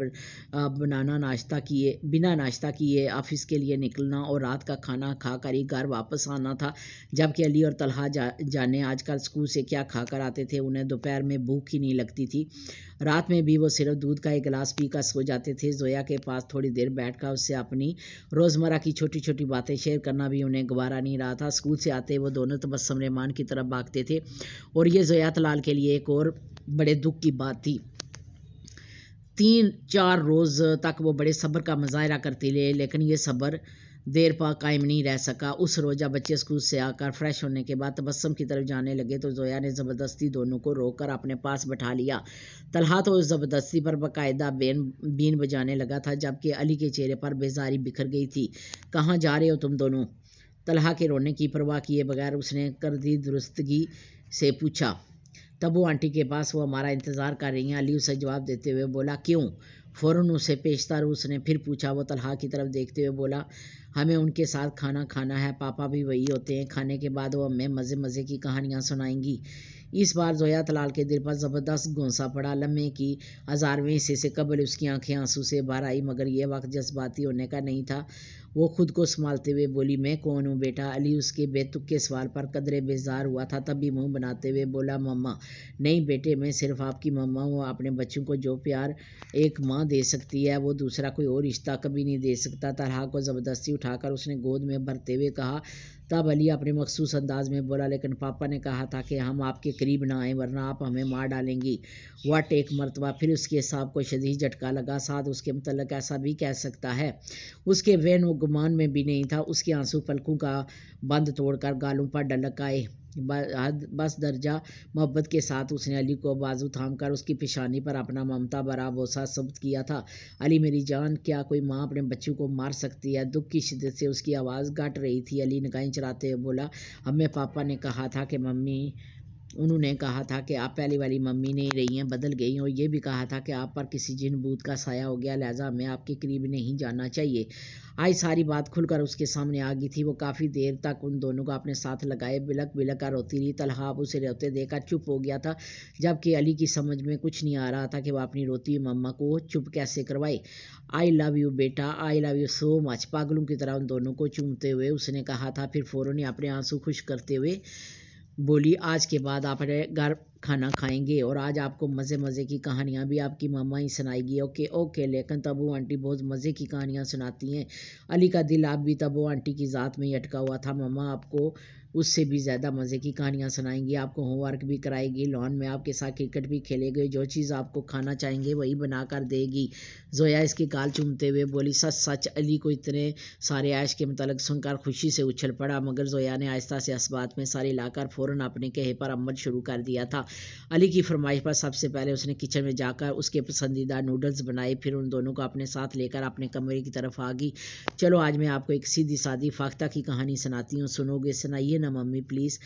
بنا ناشتہ کیے آفس کے لیے نکلنا اور رات کا کھانا کھا کر ہی گھر واپس آنا تھا، جبکہ علی اور طلحہ جانے آج کل اسکول سے کیا کھا کر آتے تھے، انہیں دوپہر میں بھوک ہی نہیں لگتی تھی۔ رات میں بھی وہ صرف دودھ کا ایک گلاس پی کر سو جاتے تھے۔ زویا کے پاس تھوڑی دیر بیٹھ کر اس سے اپنی روزمرہ کی چھوٹی چھوٹی باتیں شیئر کرنا بھی انہیں گوارا نہیں رہا تھا۔ اسکول سے آتے وہ دونوں تبسم رحمان کی طرف بھاگتے تھے اور یہ زویا طلال کے لیے ایک اور بڑے دکھ کی بات تھی۔ 3-4 روز تک وہ بڑے صبر کا مظاہرہ کرتی رہی لیکن یہ صبر دیر پا قائم نہیں رہ سکا۔ اس روز جب بچے اسکول سے آ کر فریش ہونے کے بعد تبسم کی طرف جانے لگے تو زویا نے زبردستی دونوں کو روک کر اپنے پاس بٹھا لیا۔ طلحہ تو اس زبردستی پر باقاعدہ بین بجانے لگا تھا، جبکہ علی کے چہرے پر بیزاری بکھر گئی تھی۔ کہاں جا رہے ہو تم دونوں؟ طلحہ کے رونے کی پرواہ کیے بغیر اس نے کردی درستگی سے پوچھا۔ تبو آنٹی کے پاس، وہ ہمارا انتظار کر رہی ہیں، علی اسے جواب دیتے ہوئے بولا۔ کیوں؟ فوراً اسے پیشتر اس نے پھر پوچھا۔ وہ طلحہ کی طرف دیکھتے ہوئے بولا، ہمیں ان کے ساتھ کھانا کھانا ہے، پاپا بھی وہی ہوتے ہیں، کھانے کے بعد وہ ہمیں مزے مزے کی کہانیاں سنائیں گی۔ اس بار زویا طلال کے دل پر زبردست گھونسا پڑا۔ لمحے کی 1000ویں حصے سے قبل اس کی آنکھیں آنسو سے بھر آئی، مگر یہ وقت جذباتی ہونے کا نہیں تھا۔ وہ خود کو سنبھالتے ہوئے بولی، میں کون ہوں بیٹا؟ علی اس کے بے تک کے سوال پر قدرے بیزار ہوا تھا، تبھی منہ بناتے ہوئے بولا، مما۔ نہیں بیٹے، میں صرف آپ کی مما ہوں۔ اپنے بچوں کو جو پیار ایک ماں دے سکتی ہے وہ دوسرا کوئی اور رشتہ کبھی نہیں دے سکتا۔ طلحہ کو زبردستی اٹھا کر اس نے گود میں بھرتے ہوئے کہا۔ تب علی اپنے مخصوص انداز میں بولا، لیکن پاپا نے کہا تھا کہ ہم آپ کے قریب نہ آئیں ورنہ آپ ہمیں مار ڈالیں گی۔ وٹ! ایک مرتبہ پھر اس کے اعصاب کو شدید جھٹکا لگا۔ سعد اس کے متعلق ایسا بھی کہہ سکتا ہے؟ اس کے وہن و گمان میں بھی نہیں تھا۔ اس کے آنسو پلکوں کا بند توڑ کر گالوں پر ڈلک آئے۔ بس درجہ محبت کے ساتھ اس نے علی کو بازو تھام کر اس کی پیشانی پر اپنا ممتا بھرا بوسہ ثبت کیا تھا۔ علی میری جان، کیا کوئی ماں اپنے بچوں کو مار سکتی ہے؟ دکھ کی شدت سے اس کی آواز گھٹ رہی تھی۔ علی نگاہیں چراتے ہوئے بولا، ہمیں پاپا نے کہا تھا کہ انہوں نے کہا تھا کہ آپ پہلی والی ممی نہیں رہی ہیں، بدل گئی ہیں، اور یہ بھی کہا تھا کہ آپ پر کسی جن بوت کا سایہ ہو گیا، لہٰذا ہمیں آپ کے قریب نہیں جانا چاہیے۔ آج ساری بات کھل کر اس کے سامنے آ گئی تھی۔ وہ کافی دیر تک ان دونوں کو اپنے ساتھ لگائے بلک بلک کر روتی رہی۔ طلحہ اب اسے روتے دیکھ کر چپ ہو گیا تھا، جبکہ علی کی سمجھ میں کچھ نہیں آ رہا تھا کہ وہ اپنی روتی ہوئی مما کو چپ کیسے کروائے۔ آئی love you beta, I love you so مچ، پاگلوں کی طرح ان دونوں کو چومتے ہوئے اس نے کہا تھا۔ پھر فوراً ہی اپنے آنسو خشک کرتے ہوئے بولی، آج کے بعد آپ اپنے گھر کھانا کھائیں گے اور آج آپ کو مزے مزے کی کہانیاں بھی آپ کی ماما ہی سنائے گی۔ اوکے اوکے، لیکن تبو آنٹی بہت مزے کی کہانیاں سناتی ہیں۔ علی کا دل اب بھی تبو آنٹی کی ذات میں ہی اٹکا ہوا تھا۔ ماما آپ کو اس سے بھی زیادہ مزے کی کہانیاں سنائیں گی، آپ کو ہوم ورک بھی کرائے گی، لان میں آپ کے ساتھ کرکٹ بھی کھیلے گی، جو چیز آپ کو کھانا چاہیں گے وہی بنا کر دے گی۔ زویا اس کی گال چومتے ہوئے بولی، سچ سچ؟ علی کو اتنے سارے عیش کے متعلق سن کر خوشی سے اچھل پڑا، مگر زویا نے آہستہ سے اس بات میں ساری لا کر فوراً اپنے کہے پر عمل شروع کر دیا تھا۔ علی کی فرمائش پر سب سے پہلے اس نے کچن میں جا کر اس کے پسندیدہ نوڈلز بنائے، پھر ان دونوں کو اپنے ساتھ لے کر اپنے کمرے کی طرف آ گئی۔ چلو آج میں آپ کو ایک سیدھی سادی فاختہ کی کہانی سناتی ہوں، سنو گے؟ سنائیے نا ممی پلیز۔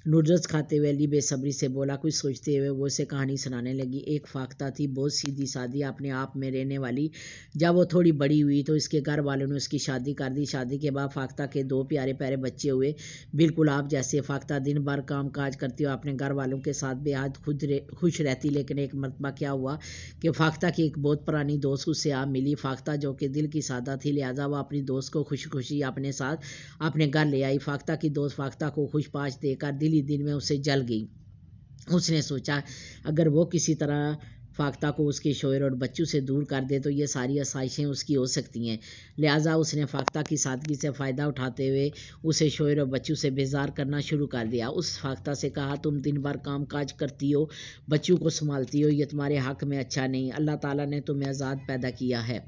نوڈلز کھاتے ہوئے علی بے صبری سے بولا۔ کچھ سوچتے ہوئے وہ اسے کہانی سنانے لگی۔ ایک فاختہ تھی، بہت سیدھی سادی، اپنے آپ میں رہنے والی۔ جب وہ تھوڑی بڑی ہوئی تو اس کے گھر والوں نے اس کی شادی کر دی۔ شادی کے بعد فاختہ کے 2 پیارے پیارے بچے ہوئے، بالکل آپ جیسے۔ فاختہ دن بھر کام کاج کرتی اور اپنے گھر والوں کے ساتھ بے حد خوش رہتی، لیکن ایک مرتبہ کیا ہوا کہ فاختہ کی ایک بہت پرانی دوست اس سے آ ملی۔ فاختہ جو کہ دل کی سادہ تھی، لہٰذا وہ اپنی دوست کو خوشی خوشی اپنے ساتھ اپنے گھر لے آئی۔ فاختہ کی دوست فاختہ کو خوش پاش دے کر دل ہی دل میں اسے جل گئی۔ اس نے سوچا اگر وہ کسی طرح فاختہ کو اس کے شوہر اور بچوں سے دور کر دے تو یہ ساری آسائشیں اس کی ہو سکتی ہیں، لہٰذا اس نے فاختہ کی سادگی سے فائدہ اٹھاتے ہوئے اسے شوہر اور بچوں سے بیزار کرنا شروع کر دیا۔ اس فاختہ سے کہا، تم دن بھر کام کاج کرتی ہو، بچوں کو سنبھالتی ہو، یہ تمہارے حق میں اچھا نہیں۔ اللہ تعالیٰ نے تمہیں آزاد پیدا کیا ہے،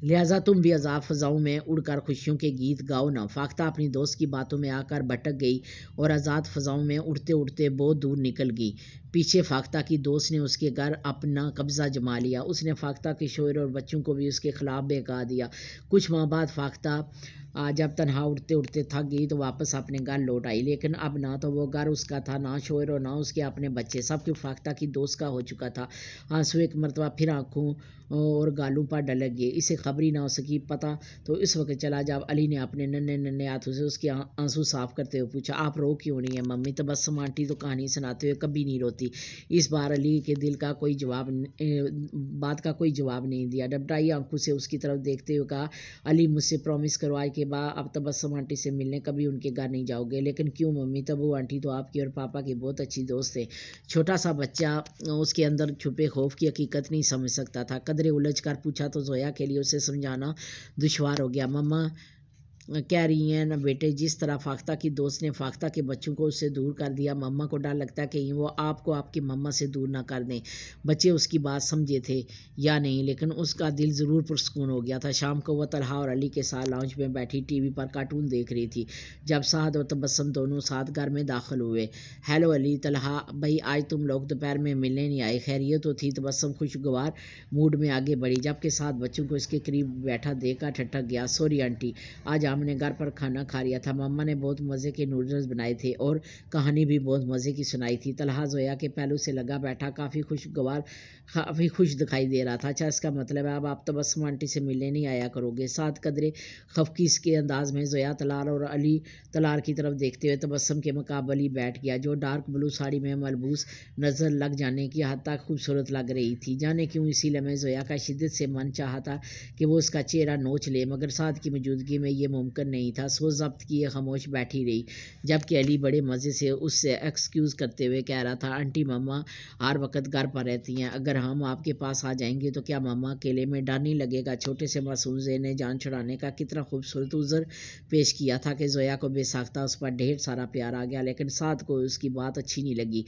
لہٰذا تم بھی آزاد فضاؤں میں اڑ کر خوشیوں کے گیت گاؤ نا۔ فاختہ اپنی دوست کی باتوں میں آ کر بھٹک گئی اور آزاد فضاؤں میں اڑتے اڑتے بہت دور نکل گئی۔ پیچھے فاختہ کی دوست نے اس کے گھر اپنا قبضہ جما لیا۔ اس نے فاختہ کے شوہر اور بچوں کو بھی اس کے خلاف بہکا دیا۔ کچھ ماہ بعد فاختہ جب تنہا اڑتے اڑتے تھک گئی تو واپس اپنے گھر لوٹ آئی، لیکن اب نہ تو وہ گھر اس کا تھا، نہ شوہر اور نہ اس کے اپنے بچے، سب کچھ فاختہ کی دوست کا ہو چکا تھا۔ آنسو ایک مرتبہ پھر آنکھوں اور گالوں پر ڈلک گئے۔ اسے خبر ہی نہ ہو سکی۔ پتہ تو اس وقت چلا جب علی نے اپنے ننھے ہاتھوں سے اس کے آنسو صاف کرتے ہوئے پوچھا، آپ رو کیوں نہیں ہیں ممی؟ تبسم آنٹی تو کہانی سناتے ہوئے کبھی نہیں روتی۔ اس بار علی کے دل کا بات کا کوئی جواب نہیں دیا۔ ڈبڈائی آنکھوں سے اس کی طرف دیکھتے ہوئے کہا، علی مجھ سے پرومس کرو آج کے بعد اب تبسم آنٹی سے ملنے کبھی ان کے گھر نہیں جاؤ گے۔ لیکن کیوں ممی؟ تبو آنٹی تو آپ کی اور پاپا کی بہت اچھی دوست ہے۔ چھوٹا سا بچہ اس کے اندر چھپے خوف کی حقیقت نہیں سمجھ سکتا تھا۔ قدرے الجھ کر پوچھا تو زویا کے لیے اسے سمجھانا دشوار ہو گیا۔ مما کہہ رہی ہیں نا بیٹے، جس طرح فاختہ کی دوست نے فاختہ کے بچوں کو اس سے دور کر دیا، مما کو ڈر لگتا ہے کہ وہ آپ کو آپ کی مما سے دور نہ کر دیں۔ بچے اس کی بات سمجھے تھے یا نہیں، لیکن اس کا دل ضرور پرسکون ہو گیا تھا۔ شام کو وہ طلحہ اور علی کے ساتھ لاؤنج میں بیٹھی ٹی وی پر کارٹون دیکھ رہی تھی جب سعد اور تبسم دونوں ساتھ گھر میں داخل ہوئے۔ ہیلو علی، طلحہ بھائی آج تم لوگ دوپہر میں ملنے نہیں آئے، خیریت تو تھی؟ تبسم خوشگوار موڈ میں آگے بڑھی، جبکہ ساتھ بچوں کو اس کے قریب بیٹھا دیکھ کر ٹھٹک گیا۔ سوری آنٹی، آج ہم نے گھر پر کھانا کھا لیا تھا، مما نے بہت مزے کے نوڈلز بنائے تھے اور کہانی بھی بہت مزے کی سنائی تھی۔ طلحہ زویا کے پہلو سے لگا بیٹھا کافی خوشگوار، کافی خوش دکھائی دے رہا تھا۔ اچھا، اس کا مطلب ہے اب آپ تبسم آنٹی سے ملنے نہیں آیا کرو گے؟ ساتھ قدرے خفقیس کے انداز میں زویا طلال اور علی طلال کی طرف دیکھتے ہوئے تبسم کے مقابل ہی بیٹھ گیا، جو ڈارک بلو ساڑی میں ملبوس نظر لگ جانے کی حد تک خوبصورت لگ رہی تھی۔ جانے کیوں اسی لمحے زویا کا شدت سے من چاہا تھا کہ وہ اس کا چہرہ نوچ لے، مگر ساتھ کی موجودگی میں یہ ممکن نہیں تھا۔ سوچ ضبط کیے خاموش بیٹھی رہی، جبکہ علی بڑے مزے سے اس سے ایکسکیوز کرتے ہوئے کہہ رہا تھا، آنٹی مما ہر وقت گھر پر رہتی ہیں، اگر ہم آپ کے پاس آ جائیں گے تو کیا مما اکیلے میں ڈر نہیں لگے گا؟ چھوٹے سے معصوم ذہن نے جان چھڑانے کا کتنا خوبصورت عذر پیش کیا تھا کہ زویا کو بے ساختہ اس پر ڈھیر سارا پیار آ گیا، لیکن ساتھ کو اس کی بات اچھی نہیں لگی۔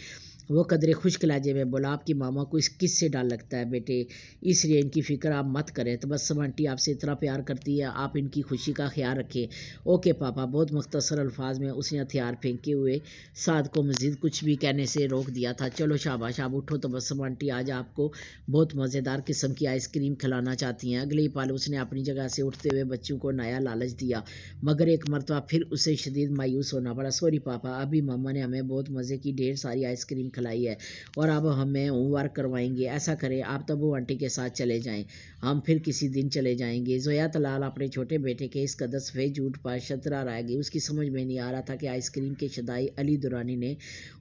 وہ قدرے خشک لہجے میں بولا، آپ کی ماما کو کس سے ڈر لگتا ہے بیٹے، اس لیے ان کی فکر آپ مت کریں۔ تبسم آنٹی آپ سے اتنا پیار کرتی ہے، آپ ان کی خوشی کا خیال رکھیں۔ اوکے پاپا، بہت مختصر الفاظ میں اس نے ہتھیار پھینکے ہوئے سعد کو مزید کچھ بھی کہنے سے روک دیا تھا۔ چلو شاباش، اب اٹھو، تبسم آنٹی آج آپ کو بہت مزیدار قسم کی آئس کریم کھلانا چاہتی ہیں۔ اگلے ہی پل اس نے اپنی جگہ سے اٹھتے ہوئے بچوں کو نیا لالچ دیا، مگر ایک مرتبہ پھر اسے شدید مایوس ہونا پڑا۔ سوری پاپا، ابھی ماما نے ہمیں بہت مزے کی ڈھیر ساری آئس کریم کھلائی ہے اور اب ہمیں ہوم ورک کروائیں گے۔ ایسا کریں آپ تبو آنٹی کے ساتھ چلے جائیں، ہم پھر کسی دن چلے جائیں گے۔ زویا طلال اپنے چھوٹے بیٹے کے اس قدر سفید جھوٹ پر شترا رہ گئی، اس کی سمجھ میں نہیں آ رہا تھا کہ آئس کریم کے شدائی علی دورانی نے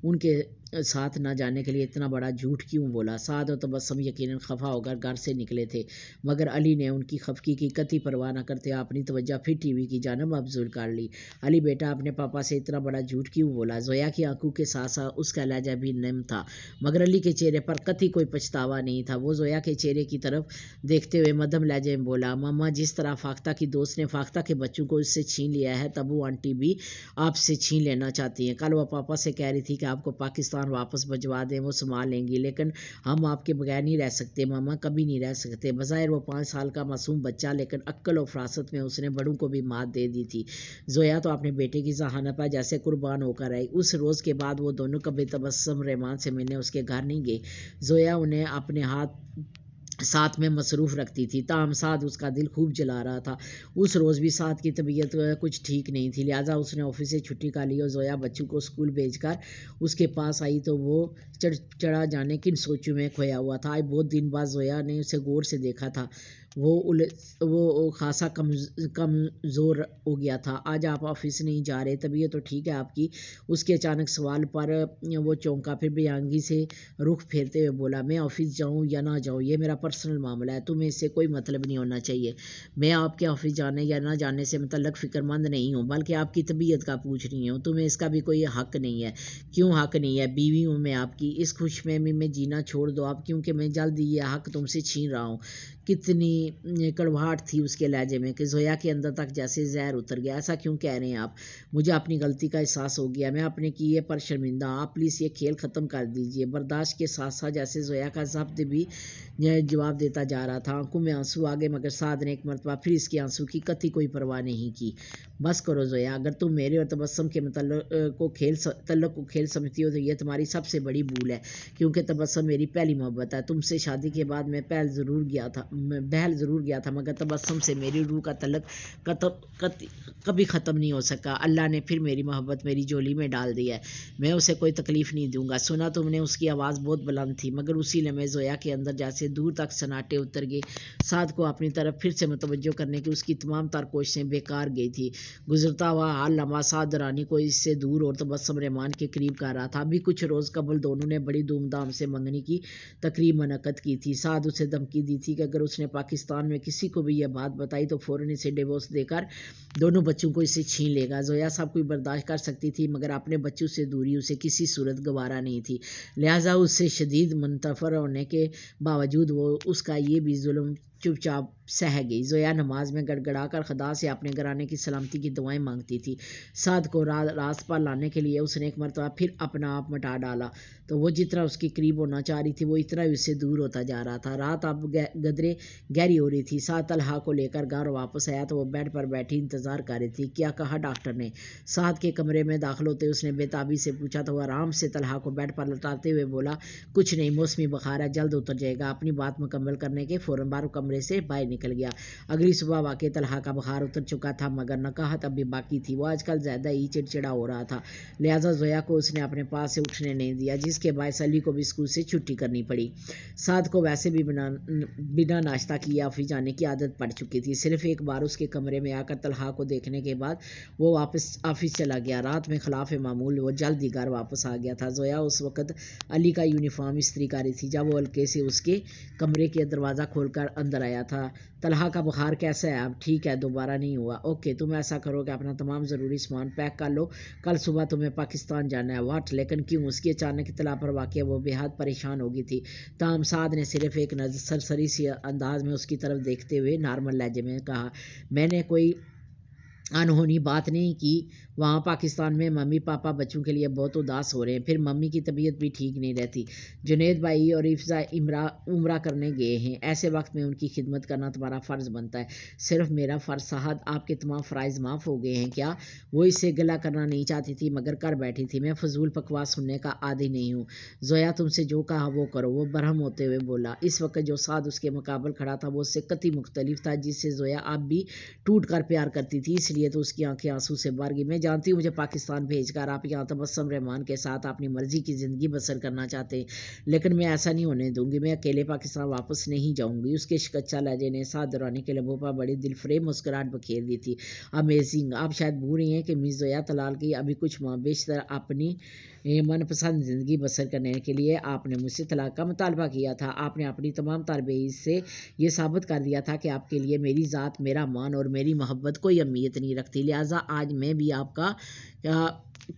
ان کے ساتھ نہ جانے کے لیے اتنا بڑا جھوٹ کیوں بولا۔ سعد اور تبسم یقیناً خفا ہو کر گھر سے نکلے تھے، مگر علی نے ان کی خفگی کی قطعی پرواہ نہ کرتے ہوئے اپنی توجہ پھر ٹی وی کی جانب مبذول کر لی۔ علی بیٹا، اپنے پاپا سے اتنا بڑا جھوٹ کیوں بولا؟ زویا کی آنکھوں کے ساتھ ساتھ اس کا لہجہ بھی نم تھا، مگر علی کے چہرے پر قطعی کوئی پچھتاوا نہیں تھا۔ وہ زویا کے چہرے کی طرف دیکھتے ہوئے مدھم لہجے میں بولا، مما جس طرح فاختہ کی دوست نے فاختہ کے بچوں کو اس سے چھین لیا ہے، تبو آنٹی بھی آپ سے چھین لینا چاہتی ہیں۔ کل وہ پاپا سے کہہ رہی تھی کہ آپ کو پاکستان واپس بھجوا دیں، وہ سنبھال لیں گی، لیکن ہم آپ کے بغیر نہیں رہ سکتے مما، کبھی نہیں رہ سکتے۔ بظاہر وہ 5 سال کا معصوم بچہ، لیکن عقل و فراست میں اس نے بڑوں کو بھی مات دے دی تھی۔ زویا تو اپنے بیٹے کی ذہانت پر جیسے قربان ہو کر آئی۔ اس روز کے بعد وہ دونوں کبھی تبسم رحمان سے ملنے اس کے گھر نہیں گئے۔ زویا انہیں اپنے ساتھ میں مصروف رکھتی تھی، تاہم سعد اس کا دل خوب جلا رہا تھا۔ اس روز بھی سعد کی طبیعت کچھ ٹھیک نہیں تھی، لہٰذا اس نے آفس سے چھٹی کر لی اور زویا بچوں کو اسکول بھیج کر اس کے پاس آئی تو وہ چڑھا جانے کن سوچوں میں کھویا ہوا تھا۔ آج بہت دن بعد زویا نے اسے غور سے دیکھا تھا، وہ خاصا کمزور ہو گیا تھا۔ آج آپ آفس نہیں جا رہے؟ طبیعت تو ٹھیک ہے آپ کی؟ اس کے اچانک سوال پر وہ چونکا، پھر بیانگی سے رخ پھیرتے ہوئے بولا، میں آفس جاؤں یا نہ جاؤں یہ میرا پرسنل معاملہ ہے، تمہیں اس سے کوئی مطلب نہیں ہونا چاہیے۔ میں آپ کے آفس جانے یا نہ جانے سے متعلق فکر مند نہیں ہوں، بلکہ آپ کی طبیعت کا پوچھ رہی ہوں، تمہیں اس کا بھی کوئی حق نہیں ہے۔ کیوں حق نہیں ہے؟ بیوی ہوں میں آپ کی، اس خوش فہمی میں جینا چھوڑ دو اب، کیونکہ میں جلد ہی یہ حق تم سے چھین رہا ہوں۔ کتنی کڑواہٹ تھی اس کے لہجے میں کہ زویا کے اندر تک جیسے زہر اتر گیا۔ ایسا کیوں کہہ رہے ہیں آپ؟ مجھے اپنی غلطی کا احساس ہو گیا، میں اپنے کیے پر شرمندہ ہوں، آپ پلیز یہ کھیل ختم کر دیجیے۔ برداشت کے ساتھ ساتھ جیسے زویا کا ضبط بھی جواب دیتا جا رہا تھا، آنکھوں میں آنسو آ گئے، مگر سعد نے ایک مرتبہ پھر اس کے آنسو کی قطعی کوئی پرواہ نہیں کی۔ بس کرو زویا، اگر تم میرے اور تبسم کے تعلق کو کھیل سمجھتی ہو تو یہ تمہاری سب سے بڑی بھول ہے، کیونکہ تبسم میری پہلی محبت ہے۔ تم سے شادی کے بعد میں بہل ضرور گیا تھا، مگر تبسم سے میری روح کا تعلق کبھی ختم نہیں ہو سکا۔ اللہ نے پھر میری محبت میری جولی میں ڈال دی ہے، میں اسے کوئی تکلیف نہیں دوں گا۔ سنا تم نے؟ اس کی آواز بہت بلند تھی، مگر اسی لمحے زویا کے اندر جیسے دور تک سناٹے اتر گئے۔ سعد کو اپنی طرف پھر سے متوجہ کرنے کی اس کی تمام تر کوششیں بیکار گئی تھی۔ گزرتا ہوا ہر لمحہ سعد درانی کو اس سے دور اور تبسم رحمان کے قریب کر رہا تھا۔ ابھی کچھ روز قبل دونوں نے بڑی دھوم دھام سے منگنی کی تقریب منعقد کی تھی۔ سعد اسے دھمکی دی تھی کہ اگر اس نے پاکستان میں کسی کو بھی یہ بات بتائی تو فوراً اسے ڈیورس دے کر دونوں بچوں کو اسے چھین لے گا۔ زویا سب کچھ برداشت کر سکتی تھی، مگر اپنے بچوں سے دوری اسے کسی صورت گوارا نہیں تھی، لہٰذا اس سے شدید منتفر ہونے کے باوجود وہ اس کا یہ بھی ظلم چپ چاپ سہ گئی۔ زویا نماز میں گڑ گڑا کر خدا سے اپنے گھرانے کی سلامتی کی دعائیں مانگتی تھی۔ سعد کو راست پر لانے کے لیے اس نے ایک مرتبہ پھر اپنا آپ مٹا ڈالا تو وہ جتنا اس کے قریب ہونا چاہ رہی تھی وہ اتنا ہی اس سے دور ہوتا جا رہا تھا۔ رات اب قدرے گہری ہو رہی تھی۔ سعد طلحہ کو لے کر گھر واپس آیا تو وہ بیڈ پر بیٹھی انتظار کر رہی تھی۔ کیا کہا ڈاکٹر نے؟ سعد کے کمرے میں داخل ہوتے اس نے بے تابی سے پوچھا تو وہ آرام سے طلحہ کو بیڈ پر لٹاتے ہوئے بولا، کچھ نہیں، موسمی بخار ہے، جلد اتر جائے گا۔ اپنی بات مکمل کرنے کے فوراً بعد کمرے سے باہر نکل گیا۔ اگلی صبح واقعی طلحہ کا بخار اتر چکا تھا مگر نقاہت اب بھی باقی تھی۔ وہ آج کل زیادہ ہی چڑچڑا ہو رہا تھا، لہٰذا زویا کو اس نے اپنے پاس سے اٹھنے نہیں دیا، جس کے باعث علی کو بھی اسکول سے چھٹی کرنی پڑی۔ سعد کو ویسے بھی بنا ناشتہ کیے آفس جانے کی عادت پڑ چکی تھی۔ صرف ایک بار اس کے کمرے میں آ کر طلحہ کو دیکھنے کے بعد وہ واپس آفس چلا گیا۔ رات میں خلاف معمول وہ جلد ہی گھر واپس آ گیا تھا۔ زویا اس وقت علی کا یونیفارم استری کر رہی تھی جب وہ ہلکے سے اس کے کمرے کے دروازہ کھول کر اندر آیا تھا۔ طلحہ کا بخار کیسا ہے؟ اب ٹھیک ہے، دوبارہ نہیں ہوا؟ اوکے، تم ایسا کرو کہ اپنا تمام ضروری سامان پیک کر لو، کل صبح تمہیں پاکستان جانا ہے۔ واٹ؟ لیکن کیوں؟ اس کی اچانک اطلاع پر واقعہ وہ بے حد پریشان ہو گئی تھی۔ تاہم سعد نے صرف ایک سرسری سی انداز میں اس کی طرف دیکھتے ہوئے نارمل لہجے میں کہا، میں نے کوئی انہونی بات نہیں کی۔ وہاں پاکستان میں ممی پاپا بچوں کے لیے بہت اداس ہو رہے ہیں، پھر ممی کی طبیعت بھی ٹھیک نہیں رہتی۔ جنید بھائی اور افزا عمرہ کرنے گئے ہیں، ایسے وقت میں ان کی خدمت کرنا تمہارا فرض بنتا ہے۔ صرف میرا فرض؟ سعد، آپ کے تمام فرائض معاف ہو گئے ہیں کیا؟ وہ اس سے گلہ کرنا نہیں چاہتی تھی مگر کر بیٹھی تھی۔ میں فضول بکواس سننے کا عادی نہیں ہوں۔ زویا، تم سے جو کہا وہ کرو، وہ برہم ہوتے ہوئے بولا۔ اس وقت جو سعد اس کے مقابل کھڑا تھا وہ اس سے قطعی مختلف تھا، جس سے زویا اب بھی ٹوٹ کر پیار کرتی تھی، اس لیے تو اس کی آنکھیں آنسو سے بھر گئی۔ میں جانتی ہوں مجھے پاکستان بھیج کر آپ یہاں تبسم رحمان کے ساتھ اپنی مرضی کی زندگی بسر کرنا چاہتے ہیں، لیکن میں ایسا نہیں ہونے دوں گی۔ میں اکیلے پاکستان واپس نہیں جاؤں گی۔ اس کے شکچا لہجے نے سعد درانی کے لبوں پر بڑی دل فریب مسکراہٹ بکھیر دی تھی۔ امیزنگ! آپ شاید بھول رہی ہیں کہ مس زویا طلال کی ابھی کچھ ماہ بیشتر اپنی من پسند زندگی بسر کرنے کے لیے آپ نے مجھ سے طلاق کا مطالبہ کیا تھا۔ آپ نے اپنی تمام تربیت سے یہ ثابت کر دیا تھا کہ آپ کے لیے میری ذات، میرا مان اور میری محبت کوئی اہمیت نہیں رکھتی، لہٰذا آج میں بھی آپ کا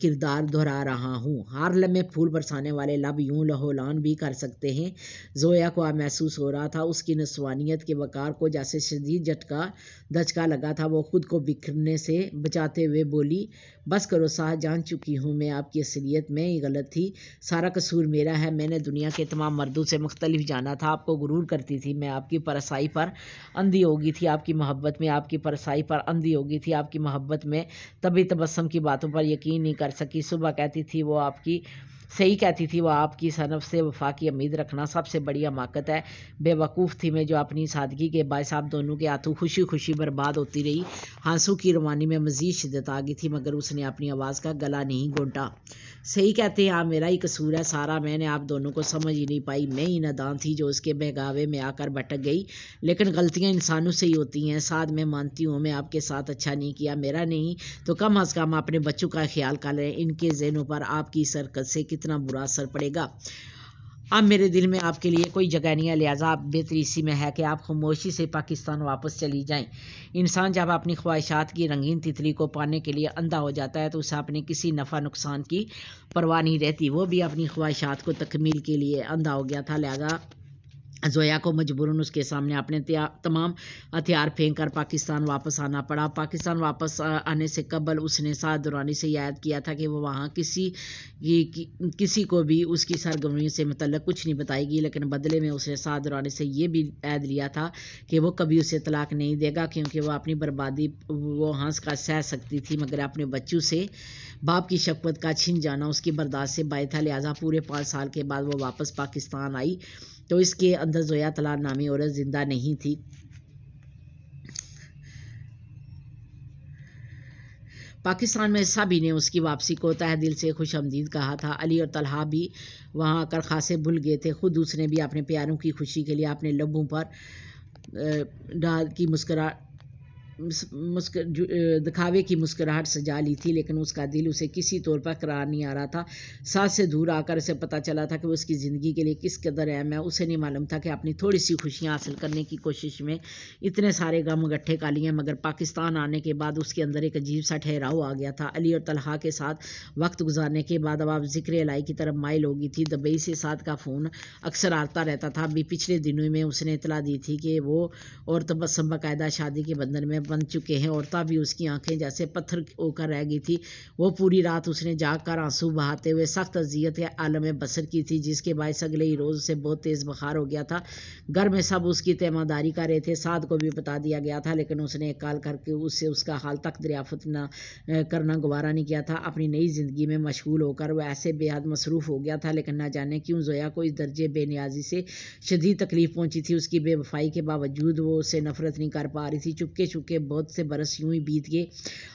کردار دہرا رہا ہوں۔ ہر لمحے پھول برسانے والے لب یوں لہولان بھی کر سکتے ہیں۔ زویا کو اب محسوس ہو رہا تھا اس کی نسوانیت کے وقار کو جیسے شدید دھچکا لگا تھا۔ وہ خود کو بکھرنے سے بچاتے ہوئے بولی، بس کرو سعد، جان چکی ہوں میں آپ کی اصلیت، میں ہی غلط تھی، سارا قصور میرا ہے۔ میں نے دنیا کے تمام مردوں سے مختلف جانا تھا، آپ کو غرور کرتی تھی، میں آپ کی پرسائی پر اندھی ہو گئی تھی، آپ کی محبت میں آپ کی پرسائی پر اندھی ہو گئی تھی، آپ کی محبت میں طبی تبسم کی باتوں پر یقین نہیں کر سکی۔ صبح کہتی تھی وہ آپ کی صحیح کہتی تھی، وہ آپ کی صنف سے وفا کی امید رکھنا سب سے بڑی حماقت ہے۔ بے وقوف تھی میں جو اپنی سادگی کے باعث آپ دونوں کے ہاتھوں خوشی خوشی برباد ہوتی رہی۔ ہانسو کی روانی میں مزید شدت آ گئی تھی مگر اس نے اپنی آواز کا گلا نہیں گھونٹا۔ صحیح کہتے ہیں آپ، میرا ہی قصور ہے سارا، میں نے آپ دونوں کو سمجھ ہی نہیں پائی، میں ہی نادان تھی جو اس کے بہکاوے میں آ کر بھٹک گئی، لیکن غلطیاں انسانوں سے ہی ہوتی ہیں۔ سعد، میں مانتی ہوں میں آپ کے ساتھ اچھا نہیں کیا، میرا نہیں تو کم از کم اپنے بچوں کا خیال کر لیں، ان کے ذہنوں پر آپ کی اس حرکت سے کتنا برا اثر پڑے گا۔ اب میرے دل میں آپ کے لیے کوئی جگہ نہیں ہے، لہٰذا اب بہتری اسی میں ہے کہ آپ خاموشی سے پاکستان واپس چلی جائیں۔ انسان جب اپنی خواہشات کی رنگین تتلی کو پانے کے لیے اندھا ہو جاتا ہے تو اسے اپنے کسی نفع نقصان کی پرواہ نہیں رہتی۔ وہ بھی اپنی خواہشات کو تکمیل کے لیے اندھا ہو گیا تھا، لہٰذا زویا کو مجبوراً اس کے سامنے اپنے تمام ہتھیار پھینک کر پاکستان واپس آنا پڑا۔ پاکستان واپس آنے سے قبل اس نے سعد درانی سے یہ عہد کیا تھا کہ وہ وہاں کسی کو بھی اس کی سرگرمیوں سے متعلق کچھ نہیں بتائے گی، لیکن بدلے میں اس نے سعد درانی سے یہ بھی عہد لیا تھا کہ وہ کبھی اسے طلاق نہیں دے گا، کیونکہ وہ اپنی بربادی وہ ہنس کر سہ سکتی تھی مگر اپنے بچوں سے باپ کی شفقت کا چھن جانا اس کی برداشت سے باہر تھا۔ لہٰذا پورے 5 سال کے بعد وہ واپس پاکستان آئی تو اس کے اندر زویا طلال نامی عورت زندہ نہیں تھی۔ پاکستان میں سبھی نے اس کی واپسی کو تہ دل سے خوش آمدید کہا تھا۔ علی اور طلحہ بھی وہاں آ کر خاصے بھول گئے تھے، خود اس نے بھی اپنے پیاروں کی خوشی کے لیے اپنے لبوں پر ڈال کی دکھاوے کی مسکراہٹ سجا لی تھی، لیکن اس کا دل اسے کسی طور پر قرار نہیں آ رہا تھا۔ ساتھ سے دور آ کر اسے پتہ چلا تھا کہ وہ اس کی زندگی کے لیے کس قدر اہم ہے۔ اسے نہیں معلوم تھا کہ اپنی تھوڑی سی خوشیاں حاصل کرنے کی کوشش میں اتنے سارے غم گٹھے کا لیے، مگر پاکستان آنے کے بعد اس کے اندر ایک عجیب سا ٹھہراؤ آ گیا تھا۔ علی اور طلحہ کے ساتھ وقت گزارنے کے بعد اب آپ ذکر الہی کی طرف مائل ہو گئی تھی۔ دبئی سے سعد کا فون اکثر آتا رہتا تھا۔ ابھی پچھلے دنوں میں اس نے اطلاع دی تھی کہ وہ اور تبسم باقاعدہ شادی کے بندھن میں بند چکے ہیں، اور تب بھی اس کی آنکھیں جیسے پتھر ہو کر رہ گئی تھی۔ وہ پوری رات اس نے جاگ کر آنسو بہاتے ہوئے سخت اذیت کے عالم میں بسر کی تھی، جس کے باعث اگلے ہی روز سے بہت تیز بخار ہو گیا تھا۔ گھر میں سب اس کی تیمارداری کر رہے تھے، سعد کو بھی بتا دیا گیا تھا، لیکن اس نے ایک کال کر کے اس سے اس کا حال تک دریافت نہ کرنا گوارا نہیں کیا تھا۔ اپنی نئی زندگی میں مشغول ہو کر وہ ایسے بے حد مصروف ہو گیا تھا، لیکن نہ جانے کیوں زویا کو اس درجے بے نیازی سے شدید تکلیف پہنچی تھی۔ اس کی بے وفائی کے باوجود وہ اسے نفرت نہیں کر پا رہی تھی۔ چپکے چپکے بہت سے برس یوں ہی بیت گئے۔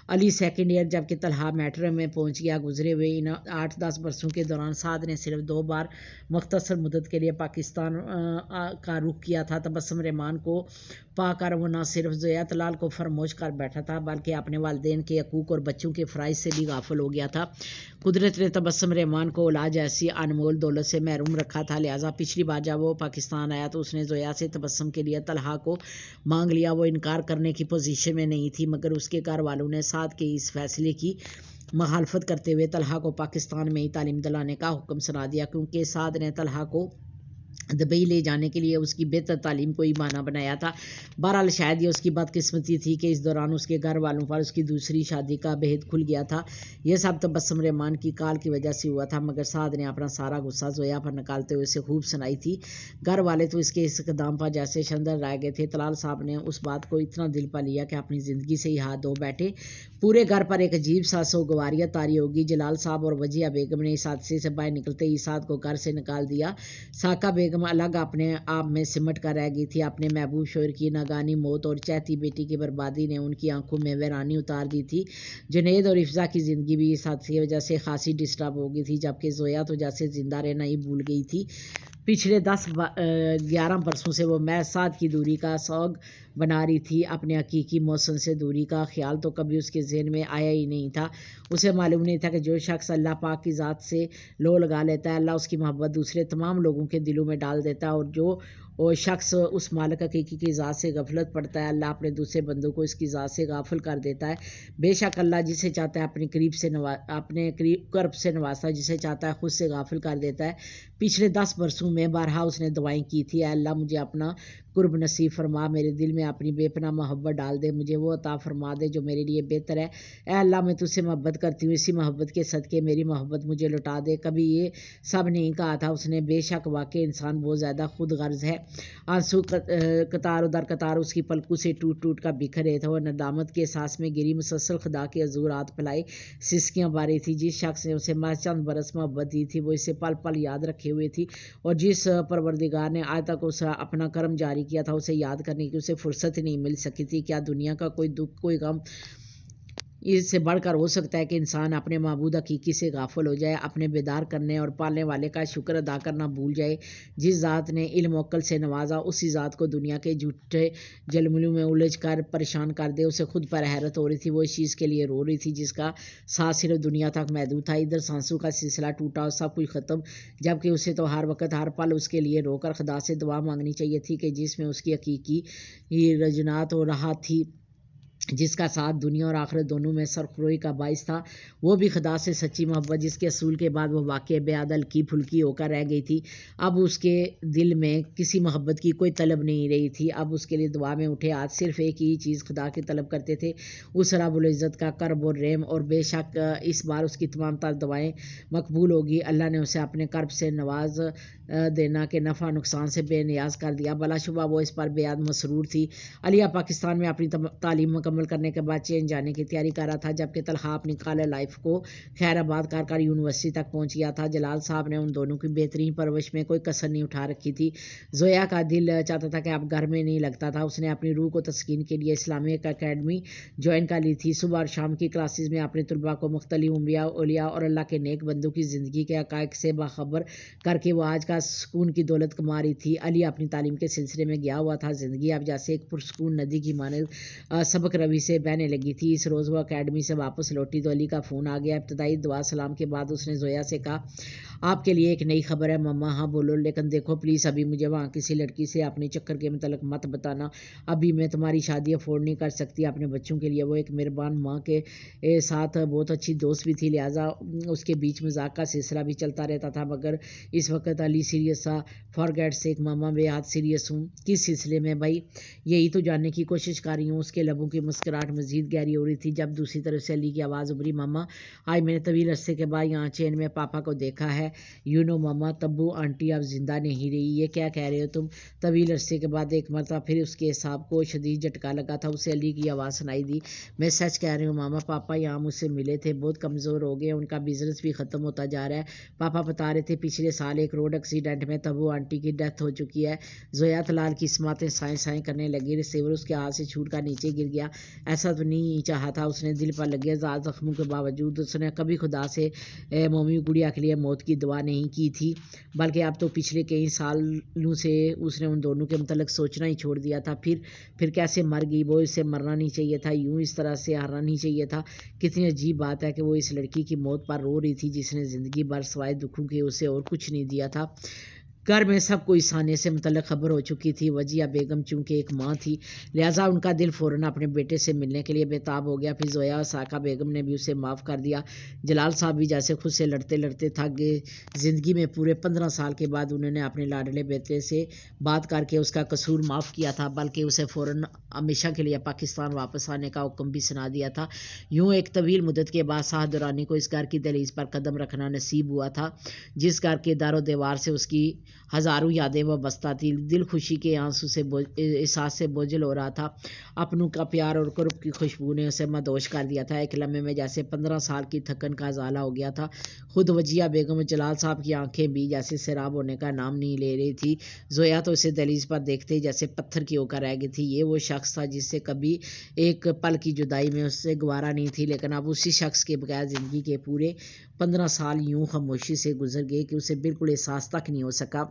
علی سیکنڈ ایئر جبکہ طلحہ میٹر میں پہنچ گیا۔ گزرے ہوئے ان 8-10 برسوں کے دوران سعد نے صرف 2 بار مختصر مدت کے لیے پاکستان کا رخ کیا تھا۔ تبسم رحمان کو پا کر وہ نہ صرف زویا طلال کو فراموش کر بیٹھا تھا، بلکہ اپنے والدین کے حقوق اور بچوں کے فرائض سے بھی غافل ہو گیا تھا۔ قدرت نے تبسم رحمان کو اولاد جیسی انمول دولت سے محروم رکھا تھا، لہٰذا پچھلی بار جب وہ پاکستان آیا تو اس نے زویا سے تبسم کے لیے طلحہ کو مانگ لیا۔ وہ انکار کرنے کی پوزیشن میں نہیں تھی، مگر اس کے گھر والوں نے سعد کے اس فیصلے کی مخالفت کرتے ہوئے طلحہ کو پاکستان میں ہی تعلیم دلانے کا حکم سنا دیا، کیونکہ سعد نے طلحہ کو دبئی لے جانے کے لیے اس کی بہتر تعلیم کو ہی بہانہ بنایا تھا۔ بہرحال شاید یہ اس کی بدقسمتی تھی کہ اس دوران اس کے گھر والوں پر اس کی دوسری شادی کا بھید کھل گیا تھا۔ یہ سب تبسم رحمان کی کال کی وجہ سے ہوا تھا، مگر سعد نے اپنا سارا غصہ زویا پر نکالتے ہوئے اسے خوب سنائی تھی۔ گھر والے تو اس کے اس اقدام پر جیسے شندر رہ گئے تھے۔ طلال صاحب نے اس بات کو اتنا دل پر لیا کہ اپنی زندگی سے ہی ہاتھ دھو بیٹھے۔ پورے گھر پر ایک عجیب سا سوگواریت طاری ہوگی۔ جلال صاحب اور وجیہہ بیگم نے اس حادثے سے باہر نکلتے ہی سعد کو گھر سے نکال دیا۔ ساکہ بیگم الگ اپنے آپ میں سمٹ کر رہ گئی تھی۔ اپنے محبوب شوہر کی ناگہانی موت اور چہتی بیٹی کی بربادی نے ان کی آنکھوں میں ویرانی اتار دی تھی۔ جنید اور افضہ کی زندگی بھی اس حادثے کی وجہ سے خاصی ڈسٹرب ہو گئی تھی، جبکہ زویا تو جیسے زندہ رہنا ہی بھول گئی تھی۔ پچھلے 10-11 برسوں سے وہ محض سعد کی دوری کا سوگ بنا رہی تھی۔ اپنے حقیقی محسن سے دوری کا خیال تو کبھی اس کے ذہن میں آیا ہی نہیں تھا۔ اسے معلوم نہیں تھا کہ جو شخص اللہ پاک کی ذات سے لو لگا لیتا ہے، اللہ اس کی محبت دوسرے تمام لوگوں کے دلوں میں ڈال دیتا ہے، اور جو شخص اس مالک حقیقی کی ذات سے غفلت پڑتا ہے، اللہ اپنے دوسرے بندوں کو اس کی ذات سے غافل کر دیتا ہے۔ بے شک اللہ جسے چاہتا ہے اپنے قرب سے نوازتا ہے، جسے چاہتا ہے خود سے غافل کر دیتا ہے۔ پچھلے 10 برسوں میں بارہا اس نے دعائیں کی تھی، اے اللہ مجھے اپنا قرب نصیب فرما، میرے دل میں اپنی بے پناہ محبت ڈال دے، مجھے وہ عطا فرما دے جو میرے لیے بہتر ہے۔ اے اللہ میں تجھ سے محبت کرتی ہوں، اسی محبت کے صدقے میری محبت مجھے لوٹا دے۔ کبھی یہ سب نہیں کہا تھا اس نے، بے شک واقعی انسان بہت زیادہ خود غرض ہے۔ آنسو قطار در قطار اس کی پلکوں سے ٹوٹ ٹوٹ کر بکھر رہے تھے، اور ندامت کے احساس میں گری مسلسل خدا کے حضور ہاتھ پھیلائے سسکیاں بار رہی تھی۔ جس شخص نے اسے محض چند برس محبت دی تھی، وہ اسے پل پل یاد رکھے ہوئے تھی، اور جس پروردگار نے آج تک اسے اپنا کرم جاری کیا تھا، اسے یاد کرنے کی اسے فرصت نہیں مل سکی تھی۔ کیا دنیا کا کوئی دکھ، کوئی غم اس سے بڑھ کر ہو سکتا ہے کہ انسان اپنے معبود حقیقی سے غافل ہو جائے، اپنے بیدار کرنے اور پالنے والے کا شکر ادا کرنا بھول جائے؟ جس ذات نے علم و عقل سے نوازا، اسی ذات کو دنیا کے جھوٹے جلملوں میں الجھ کر پریشان کر دے۔ اسے خود پر حیرت ہو رہی تھی، وہ اس چیز کے لیے رو رہی تھی جس کا ساتھ صرف دنیا تک محدود تھا۔ ادھر سانسوں کا سلسلہ ٹوٹا اور سب کچھ ختم، جبکہ اسے تو ہر وقت ہر پل اس کے لیے رو کر خدا سے دعا مانگنی چاہیے تھی کہ جس میں اس کی حقیقی رجنات و راحت تھی، جس کا ساتھ دنیا اور آخرت دونوں میں سرخروئی کا باعث تھا، وہ بھی خدا سے سچی محبت، جس کے اصول کے بعد وہ واقع بے عدل کی پھلکی ہو کر رہ گئی تھی۔ اب اس کے دل میں کسی محبت کی کوئی طلب نہیں رہی تھی۔ اب اس کے لیے دعا میں اٹھے ہاتھ صرف ایک ہی چیز خدا کی طلب کرتے تھے، اس رب العزت کا کرب اور رحم، اور بے شک اس بار اس کی تمام تر دعائیں مقبول ہوگی۔ اللہ نے اسے اپنے کرب سے نواز دینا کہ نفع نقصان سے بے نیاز کر دیا۔ بلا شبہ وہ اس پر بے حد مسرور تھی۔ علیہ پاکستان میں اپنی تعلیم مکمل کرنے کے بعد چین جانے کی تیاری کر رہا تھا، جبکہ طلحہ اپنی کالج لائف کو خیر آباد کر یونیورسٹی تک پہنچ گیا تھا۔ جلال صاحب نے ان دونوں کی بہترین پرورش میں کوئی کسر نہیں اٹھا رکھی تھی۔ زویا کا دل چاہتا تھا کہ اب گھر میں نہیں لگتا تھا۔ اس نے اپنی روح کو تسکین کے لیے اسلامک اکیڈمی جوائن کر لی تھی۔ صبح اور شام کی کلاسز میں اپنے طلباء کو مختلف انبیاء، اولیاء اور اللہ کے نیک بندوں کی زندگی کے حقائق سے باخبر کر کے وہ آج کا کا سکون کی دولت کما رہی تھی۔ علی اپنی تعلیم کے سلسلے میں گیا ہوا تھا۔ زندگی اب جیسے ایک پرسکون ندی کی مانند سبق روی سے بہنے لگی تھی۔ اس روز وہ اکیڈمی سے واپس لوٹی تو علی کا فون آ گیا۔ ابتدائی دعا سلام کے بعد اس نے زویا سے کہا، آپ کے لیے ایک نئی خبر ہے مما۔ ہاں بولو، لیکن دیکھو پلیز ابھی مجھے وہاں کسی لڑکی سے اپنے چکر کے متعلق مت بتانا۔ ابھی میں تمہاری شادی افورڈ نہیں کر سکتی۔ اپنے بچوں کے لیے وہ ایک مہربان ماں کے ساتھ بہت اچھی دوست بھی تھی، لہٰذا اس کے بیچ مذاق کا سلسلہ بھی چلتا رہتا تھا۔ مگر اس وقت علی سیریس تھا۔ فار گیٹ سیک ماما، بے حد سیریس ہوں۔ کس سلسلے میں بھائی؟ یہی تو جاننے کی کوشش کر رہی ہوں۔ اس کے لبوں کی مسکراہٹ مزید گہری ہو رہی تھی جب دوسری طرف سے علی کی آواز ابھری، ماما آج میں نے طویل عرصے کے بعد یہاں چین میں پاپا کو دیکھا ہے۔ You know mama, Tabu aunty اب زندہ نہیں رہی۔ یہ کیا کہہ رہے ہو تم؟ طویل عرصے کے بعد ایک مرتبہ پھر اس کے اعصاب کو شدید جھٹکا لگا تھا۔ اسے علی کی آواز سنائی دی، میں سچ کہہ رہی ہوں ماما، پاپا یہاں مجھ سے ملے تھے، بہت کمزور ہو گئے، ان کا بزنس بھی ختم ہوتا جا رہا ہے۔ پاپا بتا رہے تھے پچھلے سال ایک روڈ ایکسیڈنٹ میں تبو آنٹی کی ڈیتھ ہو چکی ہے۔ زویا طلال کی سماعتیں سائیں سائیں کرنے لگی۔ ریسیور اس کے ہاتھ سے چھوٹ کر نیچے گر گیا۔ ایسا تو نہیں چاہا تھا اس نے، دل پر لگے زخموں کے باوجود اس نے کبھی خدا سے مومی گڑیا کے لیے موت کی دعا نہیں کی تھی، بلکہ اب تو پچھلے کئی سالوں سے اس نے ان دونوں کے متعلق سوچنا ہی چھوڑ دیا تھا۔ پھر کیسے مر گئی وہ؟ اسے مرنا نہیں چاہیے تھا، یوں اس طرح سے ہارنا نہیں چاہیے تھا۔ کتنی عجیب بات ہے کہ وہ اس لڑکی کی موت پر رو رہی تھی جس نے زندگی بھر سوائے دکھوں کے اسے اور کچھ نہیں دیا تھا۔ گھر میں سب کو اس حادثے سے متعلق خبر ہو چکی تھی۔ وجیہ بیگم چونکہ ایک ماں تھی، لہٰذا ان کا دل فوراً اپنے بیٹے سے ملنے کے لیے بےتاب ہو گیا۔ پھر زویا اور سائقہ بیگم نے بھی اسے معاف کر دیا۔ جلال صاحب بھی جیسے خود سے لڑتے لڑتے تھک گئے۔ زندگی میں پورے 15 سال کے بعد انہوں نے اپنے لاڈلے بیٹے سے بات کر کے اس کا قصور معاف کیا تھا، بلکہ اسے فوراً ہمیشہ کے لیے پاکستان واپس آنے کا حکم بھی سنا دیا تھا۔ یوں ایک طویل مدت کے بعد ساہ درانی کو اس گھر کی دہلیز پر قدم رکھنا نصیب ہوا تھا جس گھر کے در و دیوار سے اس کی ہزاروں یادیں وابستہ تھی۔ دل خوشی کے آنسو سے احساس سے بوجھل ہو رہا تھا۔ اپنوں کا پیار اور قرب کی خوشبو نے اسے مدہوش کر دیا تھا۔ ایک لمحے میں جیسے 15 سال کی تھکن کا ازالہ ہو گیا تھا۔ خود وجیہ بیگم اور جلال صاحب کی آنکھیں بھی جیسے سیراب ہونے کا نام نہیں لے رہی تھی۔ زویا تو اسے دہلیز پر دیکھتے جیسے پتھر کی ہو کر رہ گئی تھی۔ یہ وہ شخص تھا جس سے کبھی ایک پل کی جدائی میں اس سے گوارا نہیں تھی، لیکن اب اسی شخص کے بغیر زندگی کے پورے 15 سال یوں خاموشی سے گزر گئے کہ اسے بالکل احساس تک نہیں ہو سکا۔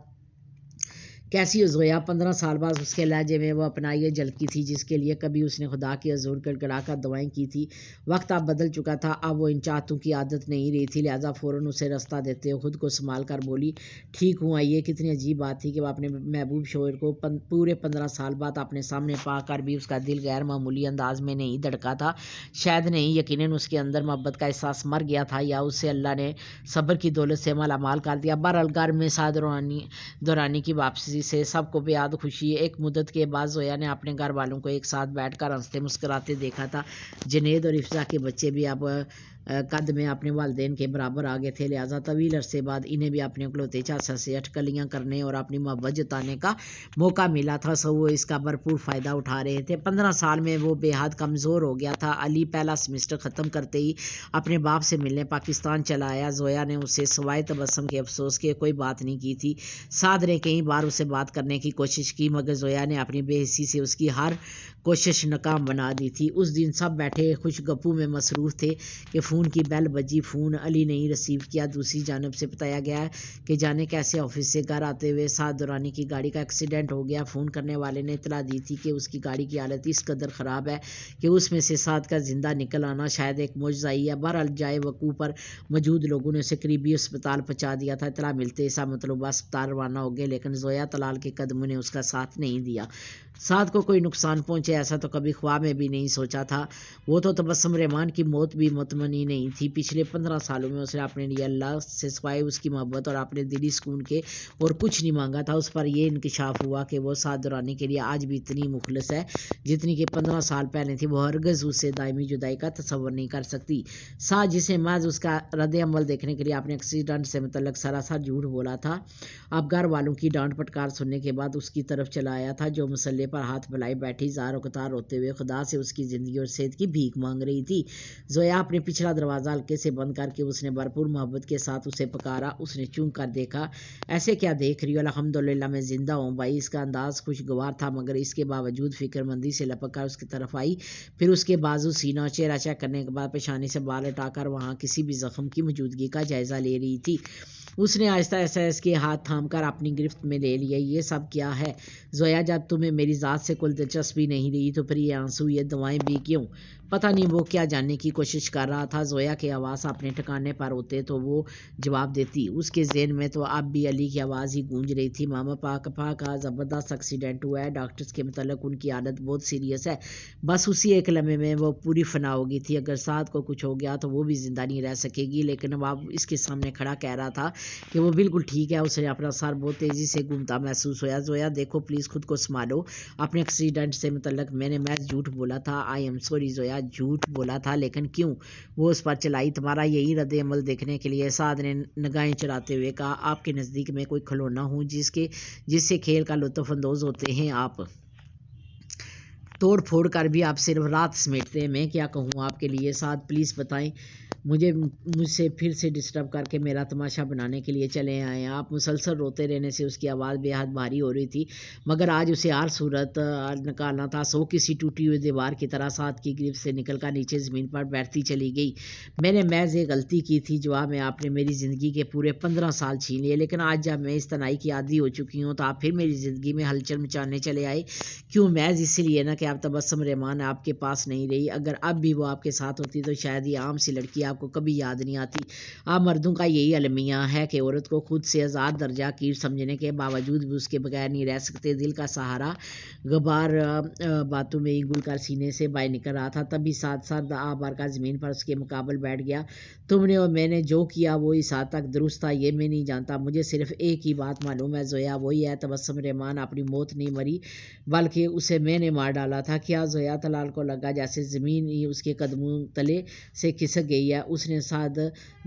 کیسی ہو زویا؟ 15 سال بعد اس کے لہجے میں وہ اپنائیت جھلکی تھی جس کے لیے کبھی اس نے خدا کے حضور گڑگڑا کر دعائیں کی تھی۔ وقت اب بدل چکا تھا، اب وہ ان چاہتوں کی عادت نہیں رہی تھی، لہٰذا فوراً اسے رستہ دیتے ہوئے خود کو سنبھال کر بولی، ٹھیک ہوں آئیے۔ کتنی عجیب بات تھی کہ وہ اپنے محبوب شوہر کو پورے 15 سال بعد اپنے سامنے پا کر بھی اس کا دل غیر معمولی انداز میں نہیں دھڑکا تھا۔ شاید نہیں، یقیناً اس کے اندر محبت کا احساس مر گیا تھا، یا اسے اللہ نے صبر کی دولت سے مالا مال کر دیا۔ بہرحال گھر میں ساہ درانی کی واپسی سے سب کو بے حد خوشی ہے۔ ایک مدت کے بعد زویا نے اپنے گھر والوں کو ایک ساتھ بیٹھ کر ہنستے مسکراتے دیکھا تھا۔ جنید اور افزا کے بچے بھی اب قد میں اپنے والدین کے برابر آگے تھے، لہٰذا طویل عرصے بعد انہیں بھی اپنے اکلوتے چاچا سے اٹکلیاں کرنے اور اپنی محبت جتانے کا موقع ملا تھا، سو وہ اس کا بھرپور فائدہ اٹھا رہے تھے۔ 15 سال میں وہ بے حد کمزور ہو گیا تھا۔ علی پہلا سیمسٹر ختم کرتے ہی اپنے باپ سے ملنے پاکستان چلا آیا۔ زویا نے اسے سوائے تبسم کے افسوس کے کوئی بات نہیں کی تھی۔ سعد نے کئی بار اسے بات کرنے کی کوشش کی، مگر زویا نے اپنی بے حسی سے اس کی ہر کوشش ناکام بنا دی تھی۔ اس دن سب بیٹھے خوش گپوں میں مصروف تھے کہ فون کی بیل بجی۔ فون علی نہیں ریسیو کیا۔ دوسری جانب سے بتایا گیا کہ جانے کیسے آفس سے گھر آتے ہوئے سعد درانی کی گاڑی کا ایکسیڈنٹ ہو گیا۔ فون کرنے والے نے اطلاع دی تھی کہ اس کی گاڑی کی حالت اس قدر خراب ہے کہ اس میں سے سعد کا زندہ نکل آنا شاید ایک معجزہ ہی ہے۔ بہرحال جائے وقوع پر موجود لوگوں نے اسے قریبی اسپتال پہنچا دیا تھا۔ اطلاع ملتے سب مطلوبہ اسپتال روانہ ہو گئے، لیکن زویا طلال کے قدموں نے اس کا ساتھ نہیں دیا۔ سعد کو کوئی نقصان پہنچے ایسا تو کبھی خواب میں بھی نہیں سوچا تھا۔ وہ تو تبسم رحمان کی موت بھی متمنی نہیں تھی۔ پچھلے 15 سالوں میں اس نے اپنے لیے اللہ سے سوائے اس کی محبت اور اپنے دلی سکون کے اور کچھ نہیں مانگا تھا۔ اس پر یہ انکشاف ہوا کہ وہ سعد درانی کے لیے آج بھی اتنی مخلص ہے جتنی کہ 15 سال پہلے تھی۔ وہ ہرگز اس سے دائمی جدائی کا تصور نہیں کر سکتی۔ سعد جسے محض اس کا رد عمل دیکھنے کے لیے اپنے ایکسیڈنٹ سے متعلق سراسر جھوٹ بولا تھا، اب گھر والوں کی ڈانٹ پٹکار سننے کے بعد اس کی طرف چلا آیا تھا جو مسلح پر ہاتھ پھیلائے بیٹھی زار و قطار ہوتے ہوئے خدا سے اس کی زندگی اور صحت کی بھیک مانگ رہی تھی۔ زویا اپنے پچھلا دروازہ ہلکے سے بند کر کے اس نے بھرپور محبت کے ساتھ اسے پکارا۔ اس نے چونک کر دیکھا، ایسے کیا دیکھ رہی ہو؟ الحمدللہ میں زندہ ہوں بھائی۔ اس کا انداز خوشگوار تھا، مگر اس کے باوجود فکر مندی سے لپک کر اس کی طرف آئی، پھر اس کے بازو سینہ اور چہرہ چیک کرنے کے بعد پیشانی سے بال ہٹا کر وہاں کسی بھی زخم کی موجودگی کا جائزہ لے رہی تھی۔ اس نے آہستہ آہستہ اس کے ہاتھ تھام کر اپنی گرفت میں لے لیا. یہ سب کیا ہے زویا؟ جب تمہیں میری ذات سے کوئی دلچسپی نہیں رہی تو پھر یہ آنسو، یہ دوائیں بھی کیوں؟ پتہ نہیں وہ کیا جاننے کی کوشش کر رہا تھا. زویا کے آواز اپنے ٹھکانے پر ہوتے تو وہ جواب دیتی. اس کے ذہن میں تو اب بھی علی کی آواز ہی گونج رہی تھی. ماما پاپا کا زبردست ایکسیڈنٹ ہوا ہے، ڈاکٹرز کے متعلق ان کی حالت بہت سیریس ہے. بس اسی ایک لمحے میں وہ پوری فنا ہو گئی تھی. اگر سعد کو کچھ ہو گیا تو وہ بھی زندہ نہیں رہ سکے گی. لیکن اب اس کے سامنے کھڑا کہہ رہا تھا کہ وہ بالکل ٹھیک ہے. اس نے اپنا سر بہت تیزی سے گھومتا محسوس ہوا. زویا دیکھو پلیز خود کو سنبھالو. اپنے ایکسیڈنٹ سے متعلق میں نے محض جھوٹ بولا تھا. آئی ایم سوری زویا، جھوٹ بولا تھا، لیکن کیوں؟ وہ اس پر چلائی. تمہارا یہی رد عمل دیکھنے کے لیے. سعد نے نگاہیں چراتے ہوئے کہا. آپ کے نزدیک میں کوئی کھلونا ہوں جس سے کھیل کا لطف اندوز ہوتے ہیں آپ؟ توڑ پھوڑ کر بھی آپ صرف رات سمیٹتے ہیں. میں کیا کہوں آپ کے لیے؟ سعد پلیز بتائیں. مجھ سے پھر سے ڈسٹرب کر کے میرا تماشا بنانے کے لیے چلے آئے ہیں آپ؟ مسلسل روتے رہنے سے اس کی آواز بے حد بھاری ہو رہی تھی، مگر آج اسے ہر صورت نکالنا تھا. سو کسی ٹوٹی ہوئی دیوار کی طرح سعد کی گرفت سے نکل کر نیچے زمین پر بیٹھتی چلی گئی. میں نے محض ایک غلطی کی تھی جواب میں آپ نے میری زندگی کے پورے 15 سال چھین لیے. لیکن آج جب میں اس تنہائی کی عادی ہو چکی ہوں تو آپ پھر میری زندگی میں ہلچل مچانے چلے آئے. کیوں؟ محض اس لیے نا کہ اب تبسم رحمان آپ کے پاس نہیں رہی. اگر اب بھی وہ آپ کے ساتھ ہوتی تو شاید یہ عام سی لڑکی آپ کو کبھی یاد نہیں آتی. آپ مردوں کا یہی المیہ ہے کہ عورت کو خود سے آزاد درجہ کیر سمجھنے کے باوجود بھی اس کے بغیر نہیں رہ سکتے. دل کا سہارا غبار باتوں میں گل کر سینے سے باہر نکل رہا تھا. تبھی ساتھ ساتھ آبار کا زمین پر اس کے مقابل بیٹھ گیا. تم نے اور میں نے جو کیا وہ اس حد تک درست تھا یہ میں نہیں جانتا. مجھے صرف ایک ہی بات معلوم ہے زویا، وہی ہے تبسم رحمان اپنی موت نہیں مری بلکہ اسے میں نے مار ڈالا تھا. کیا؟ زویا طلال کو لگا جیسے زمین ہی اس کے قدموں تلے سے کھسک گئی ہے. اس نے سعد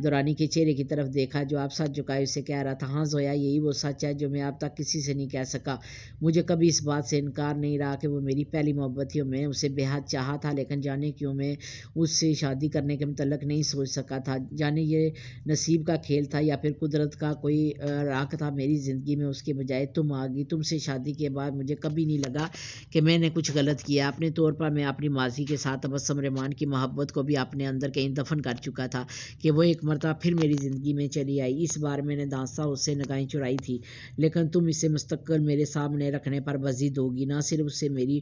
دورانی کے چہرے کی طرف دیکھا جو آپ سچ جھکائے اسے کہہ رہا تھا. ہاں زویا، یہی وہ سچ ہے جو میں اب تک کسی سے نہیں کہہ سکا. مجھے کبھی اس بات سے انکار نہیں رہا کہ وہ میری پہلی محبت تھی اور میں اسے بے حد چاہا تھا. لیکن جانے کیوں میں اس سے شادی کرنے کے متعلق نہیں سوچ سکا تھا. جانے یہ نصیب کا کھیل تھا یا پھر قدرت کا کوئی راک تھا میری زندگی میں اس کے بجائے تم آ گئی. تم سے شادی کے بعد مجھے کبھی نہیں لگا کہ میں نے کچھ غلط کیا. اپنے طور پر میں اپنی ماضی کے ساتھ تبسم رحمان کی محبت کو بھی اپنے اندر کہیں دفن کر چکا تھا کہ وہ ایک مرتبہ پھر میری زندگی میں چلی آئی. اس بار میں نے دانستہ اس سے نگاہیں چرائی تھی، لیکن تم اسے مستقل میرے سامنے رکھنے پر بزید ہوگی. نہ صرف اسے میری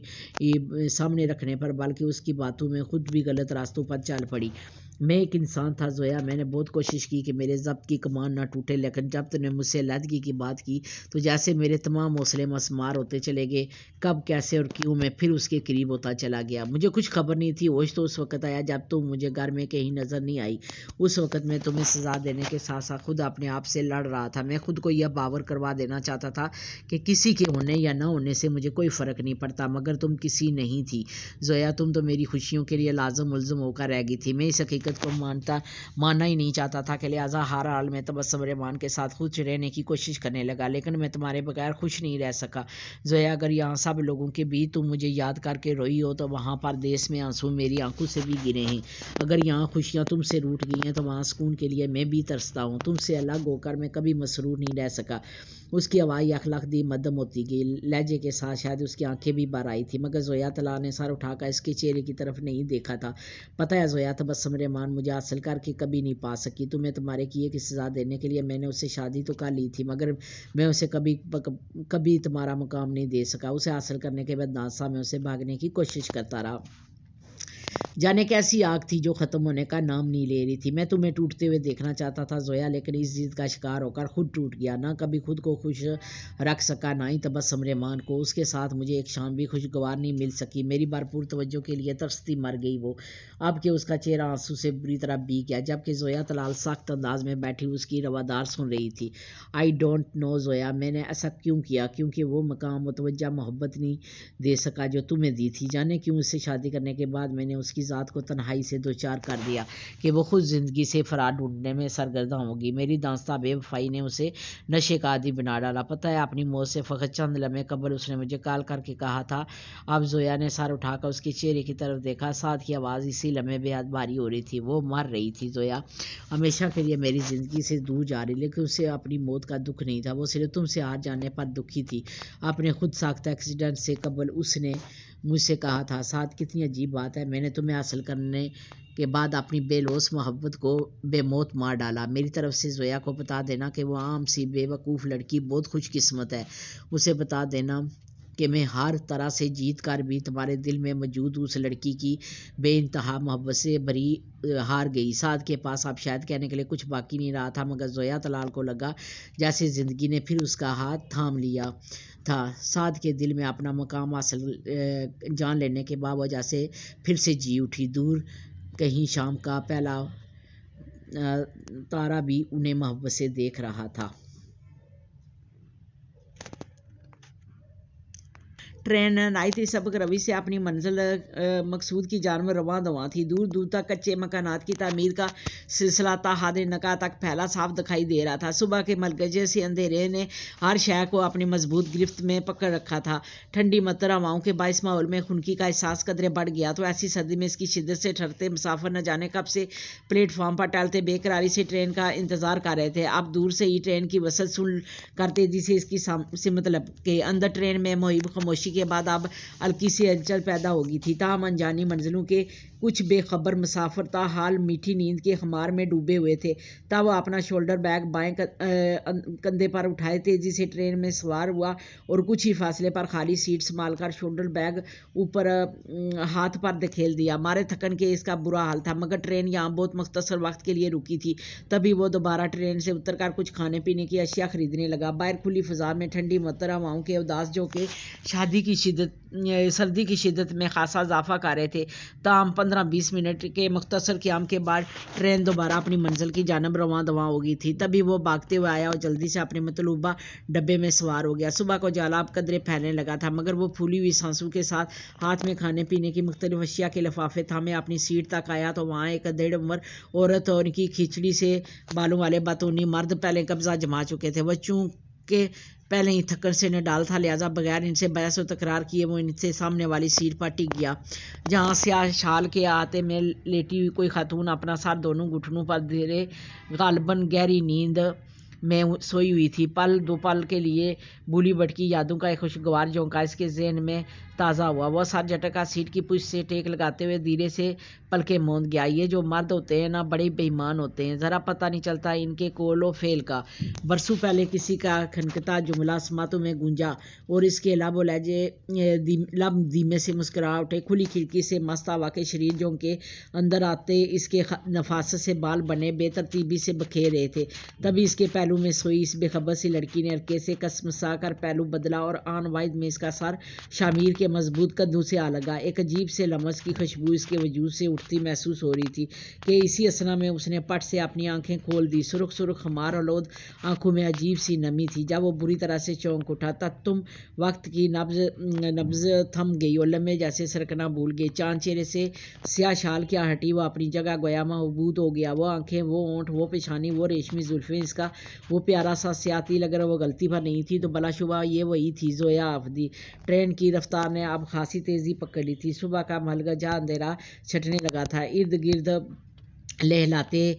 سامنے رکھنے پر بلکہ اس کی باتوں میں خود بھی غلط راستوں پر چل پڑی. میں ایک انسان تھا زویا، میں نے بہت کوشش کی کہ میرے ضبط کی کمان نہ ٹوٹے، لیکن جب تم نے مجھ سے علیحدگی کی بات کی تو جیسے میرے تمام حوصلے مسمار ہوتے چلے گئے. کب، کیسے اور کیوں میں پھر اس کے قریب ہوتا چلا گیا. مجھے کچھ خبر نہیں تھی. ہوش تو اس وقت آیا جب تم مجھے گھر میں کہیں نظر نہیں آئی. اس وقت میں تمہیں سزا دینے کے ساتھ ساتھ خود اپنے آپ سے لڑ رہا تھا. میں خود کو یہ باور کروا دینا چاہتا تھا کہ کسی کے ہونے یا نہ ہونے سے مجھے کوئی فرق نہیں پڑتا، مگر تم کسی نہیں تھی زویا. تم تو میری خوشیوں کے لیے لازم ملزم ہو کر رہ گئی تھی. میں اس حقیقت کو ماننا ہی نہیں چاہتا تھا کہ لہٰذا ہر حال میں تبسم رحمان کے ساتھ خوش رہنے کی کوشش کرنے لگا. لیکن میں تمہارے بغیر خوش نہیں رہ سکا زویا. اگر یہاں سب لوگوں کے بیچ تم مجھے یاد کر کے روئی ہو تو وہاں پر دیس میں آنسو میری آنکھوں سے بھی گرے ہیں. اگر یہاں خوشیاں تم سے روٹ گئی ہیں تو وہاں سکون کے لیے میں بھی ترستا ہوں. تم سے الگ ہو کر میں کبھی مسرور نہیں رہ سکا. اس کی آواز اخلاق دی مدم ہوتی گئی. لہجے کے ساتھ شاید اس کی آنکھیں بھی بھر آئی تھی، مگر زویا طلال نے سر اٹھا کر اس کے چہرے کی طرف نہیں دیکھا تھا. پتہ ہے زویا، تبسم رحمان مجھے حاصل کر کے کبھی نہیں پا سکی. تمہیں تمہارے کیے کی سزا دینے کے لیے میں نے اس سے شادی تو کر لی تھی، مگر میں اسے کبھی تمہارا مقام نہیں دے سکا. اسے حاصل کرنے کے بعد ناسا میں اسے بھاگنے کی کوشش کرتا رہا. جانے کیسی آگ تھی جو ختم ہونے کا نام نہیں لے رہی تھی. میں تمہیں ٹوٹتے ہوئے دیکھنا چاہتا تھا زویا، لیکن اس ضد کا شکار ہو کر خود ٹوٹ گیا. نہ کبھی خود کو خوش رکھ سکا، نہ ہی تبسم رحمان کو. اس کے ساتھ مجھے ایک شام بھی خوشگوار نہیں مل سکی. میری بھرپور توجہ کے لیے ترستی مر گئی وہ، اب کہ اس کا چہرہ آنسو سے بری طرح بھیگ گیا، جبکہ زویا طلال سخت انداز میں بیٹھی اس کی روادار سن رہی تھی. آئی ڈونٹ نو زویا، میں نے ایسا کیوں کیا؟ کیونکہ وہ مقام متوجہ محبت نہیں دے سکا جو تمہیں دی تھی. جانے کیوں اس سے شادی کرنے کے بعد میں نے اس کی ذات کو تنہائی سے دوچار کر دیا کہ وہ خود زندگی سے فرار ڈھونڈنے میں سرگرداں ہوگی. میری دانستہ بے وفائی نے اسے نشے کا عادی بنا ڈالا. پتہ ہے اپنی موت سے فقط چند لمحے قبل اس نے مجھے کال کر کے کہا تھا. اب زویا نے سر اٹھا کر اس کے چہرے کی طرف دیکھا. ساتھ کی آواز اسی لمحے بے حد بھاری ہو رہی تھی. وہ مر رہی تھی زویا، ہمیشہ کے لیے میری زندگی سے دور جا رہی، لیکن اسے اپنی موت کا دکھ نہیں تھا. وہ صرف تم سے ہار جانے پر دکھی تھی. اپنے خود ساختہ ایکسیڈنٹ سے قبل اس نے مجھ سے کہا تھا، سعد کتنی عجیب بات ہے، میں نے تمہیں حاصل کرنے کے بعد اپنی بے لوث محبت کو بے موت مار ڈالا۔ میری طرف سے زویا کو بتا دینا کہ وہ عام سی بے وقوف لڑکی بہت خوش قسمت ہے۔ اسے بتا دینا کہ میں ہر طرح سے جیت کر بھی تمہارے دل میں موجود اس لڑکی کی بے انتہا محبت سے بری ہار گئی۔ سعد کے پاس اب شاید کہنے کے لیے کچھ باقی نہیں رہا تھا، مگر زویا طلال کو لگا جیسے زندگی نے پھر اس کا ہاتھ تھام لیا تھا۔ سعد کے دل میں اپنا مقام حاصل جان لینے کے باوجہ سے پھر سے جی اٹھی۔ دور کہیں شام کا پہلا تارا بھی انہیں محبت سے دیکھ رہا تھا۔ ٹرین نہایت ہی سبک روی سے اپنی منزل مقصود کی جانب رواں دواں تھی۔ دور دور تک کچے مکانات کی تعمیر کا سلسلہ تا حد نقا تک پھیلا صاف دکھائی دے رہا تھا۔ صبح کے ملگجے سے اندھیرے نے ہر شے کو اپنی مضبوط گرفت میں پکڑ رکھا تھا۔ ٹھنڈی معطر ہواؤں کے باعث ماحول میں خنکی کا احساس قدرے بڑھ گیا تو ایسی سردی میں اس کی شدت سے ٹھرتے مسافر نہ جانے کب سے پلیٹ فارم پر ٹہلتے بے قراری سے ٹرین کا انتظار کر رہے تھے۔ اب دور سے ہی ٹرین کی وصل سن کر تیزی سے اس کی سمت لپکے۔ اندر ٹرین میں مہیب خاموشی کے بعد اب ہلکی سی ہلچل پیدا ہو گئی تھی، تاہم انجانی منزلوں کے کچھ بے خبر مسافر تاحال میٹھی نیند کے خمار میں ڈوبے ہوئے تھے۔ تب وہ اپنا شولڈر بیگ بائیں کندھے پر اٹھائے تیزی سے ٹرین میں سوار ہوا اور کچھ ہی فاصلے پر خالی سیٹ سنبھال کر شولڈر بیگ اوپر ہاتھ پر دھکیل دیا۔ مارے تھکن کے اس کا برا حال تھا، مگر ٹرین یہاں بہت مختصر وقت کے لیے رکی تھی۔ تبھی وہ دوبارہ ٹرین سے اتر کر کچھ کھانے پینے کی اشیاء خریدنے لگا۔ باہر کھلی فضا میں ٹھنڈی معطر ہواؤں کے اوداس جھونکے سردی کی شدت میں خاصا اضافہ کر رہے تھے، تاہم 15-20 منٹ کے مختصر قیام کے بعد ٹرین دوبارہ اپنی منزل کی جانب رواں دواں ہو گئی تھی۔ تبھی وہ بھاگتے ہوئے آیا اور جلدی سے اپنے مطلوبہ ڈبے میں سوار ہو گیا۔ صبح کو اجالا اب قدرے پھیلنے لگا تھا، مگر وہ پھولی ہوئی سانسوں کے ساتھ ہاتھ میں کھانے پینے کی مختلف اشیاء کے لفافے تھامے اپنی سیٹ تک آیا تو وہاں ایک ادھیڑ عمر عورت اور ان کی کھچڑی سے بالوں والے باتونی مرد پہلے قبضہ جما چکے تھے۔ وہ چونکہ پہلے ہی تھکن سے نڈال تھا، لہٰذا بغیر ان سے بحث و تکرار کیے وہ ان سے سامنے والی سیٹ پر ٹک گیا، جہاں سیاہ شال کے احاطے میں لیٹی ہوئی کوئی خاتون اپنا سر دونوں گھٹنوں پر دھرے غالباً گہری نیند میں سوئی ہوئی تھی۔ دو پل کے لیے بھولی بھٹکی یادوں کا ایک خوشگوار جھونکا اس کے ذہن میں تازہ ہوا۔ وہ سر جھٹکا سیٹ کی پشت سے ٹیک لگاتے ہوئے دھیرے سے پلکیں موند گیا۔ یہ جو مرد ہوتے ہیں نا، بڑے بے ایمان ہوتے ہیں، ذرا پتہ نہیں چلتا ان کے قول و فعل کا۔ برسوں پہلے کسی کا کھنکتا جملہ سماعتوں میں گونجا اور اس کے لب دھیمے سے مسکرا اٹھے۔ کھلی کھڑکی سے مست ہوا کے شریر جھونکے اندر آتے اس کے نفاست سے بال بنے بے ترتیبی سے بکھیر رہے تھے۔ تبھی اس کے پہلو میں سوئی اس بے خبر سی لڑکی نے ہلکے سے کسمسا کر پہلو بدلا اور آن واحد میں اس کا سر شامیر کے مضبوط کندھوں سے آ لگا۔ ایک عجیب سے لمس کی خوشبو اس کے وجود سے اٹھتی محسوس ہو رہی تھی کہ اسی اثنا میں اس نے پٹ سے اپنی آنکھیں کھول دی۔ سرخ سرخ خمار آلود آنکھوں میں عجیب سی نمی تھی۔ جب وہ بری طرح سے چونک اٹھا تم وقت کی نبض تھم گئی اور لمحے جیسے سرکنا بھول گئے۔ چاند چہرے سے سیاہ شال کیا ہٹی، وہ اپنی جگہ گویا محبوط ہو گیا۔ وہ آنکھیں، وہ ہونٹ، وہ پیشانی، وہ ریشمی زلفیں، اس کا وہ پیارا سا سیاہ تیل، اگر وہ غلطی پر نہیں تھی تو بلا شبہ یہ وہی تھی، زویا آفدی۔ ٹرین کی رفتار نے اب خاصی تیزی پکڑ لی تھی۔ صبح کا ملگجا اندھیرا چھٹنے لگا تھا۔ ارد گرد لہلاتے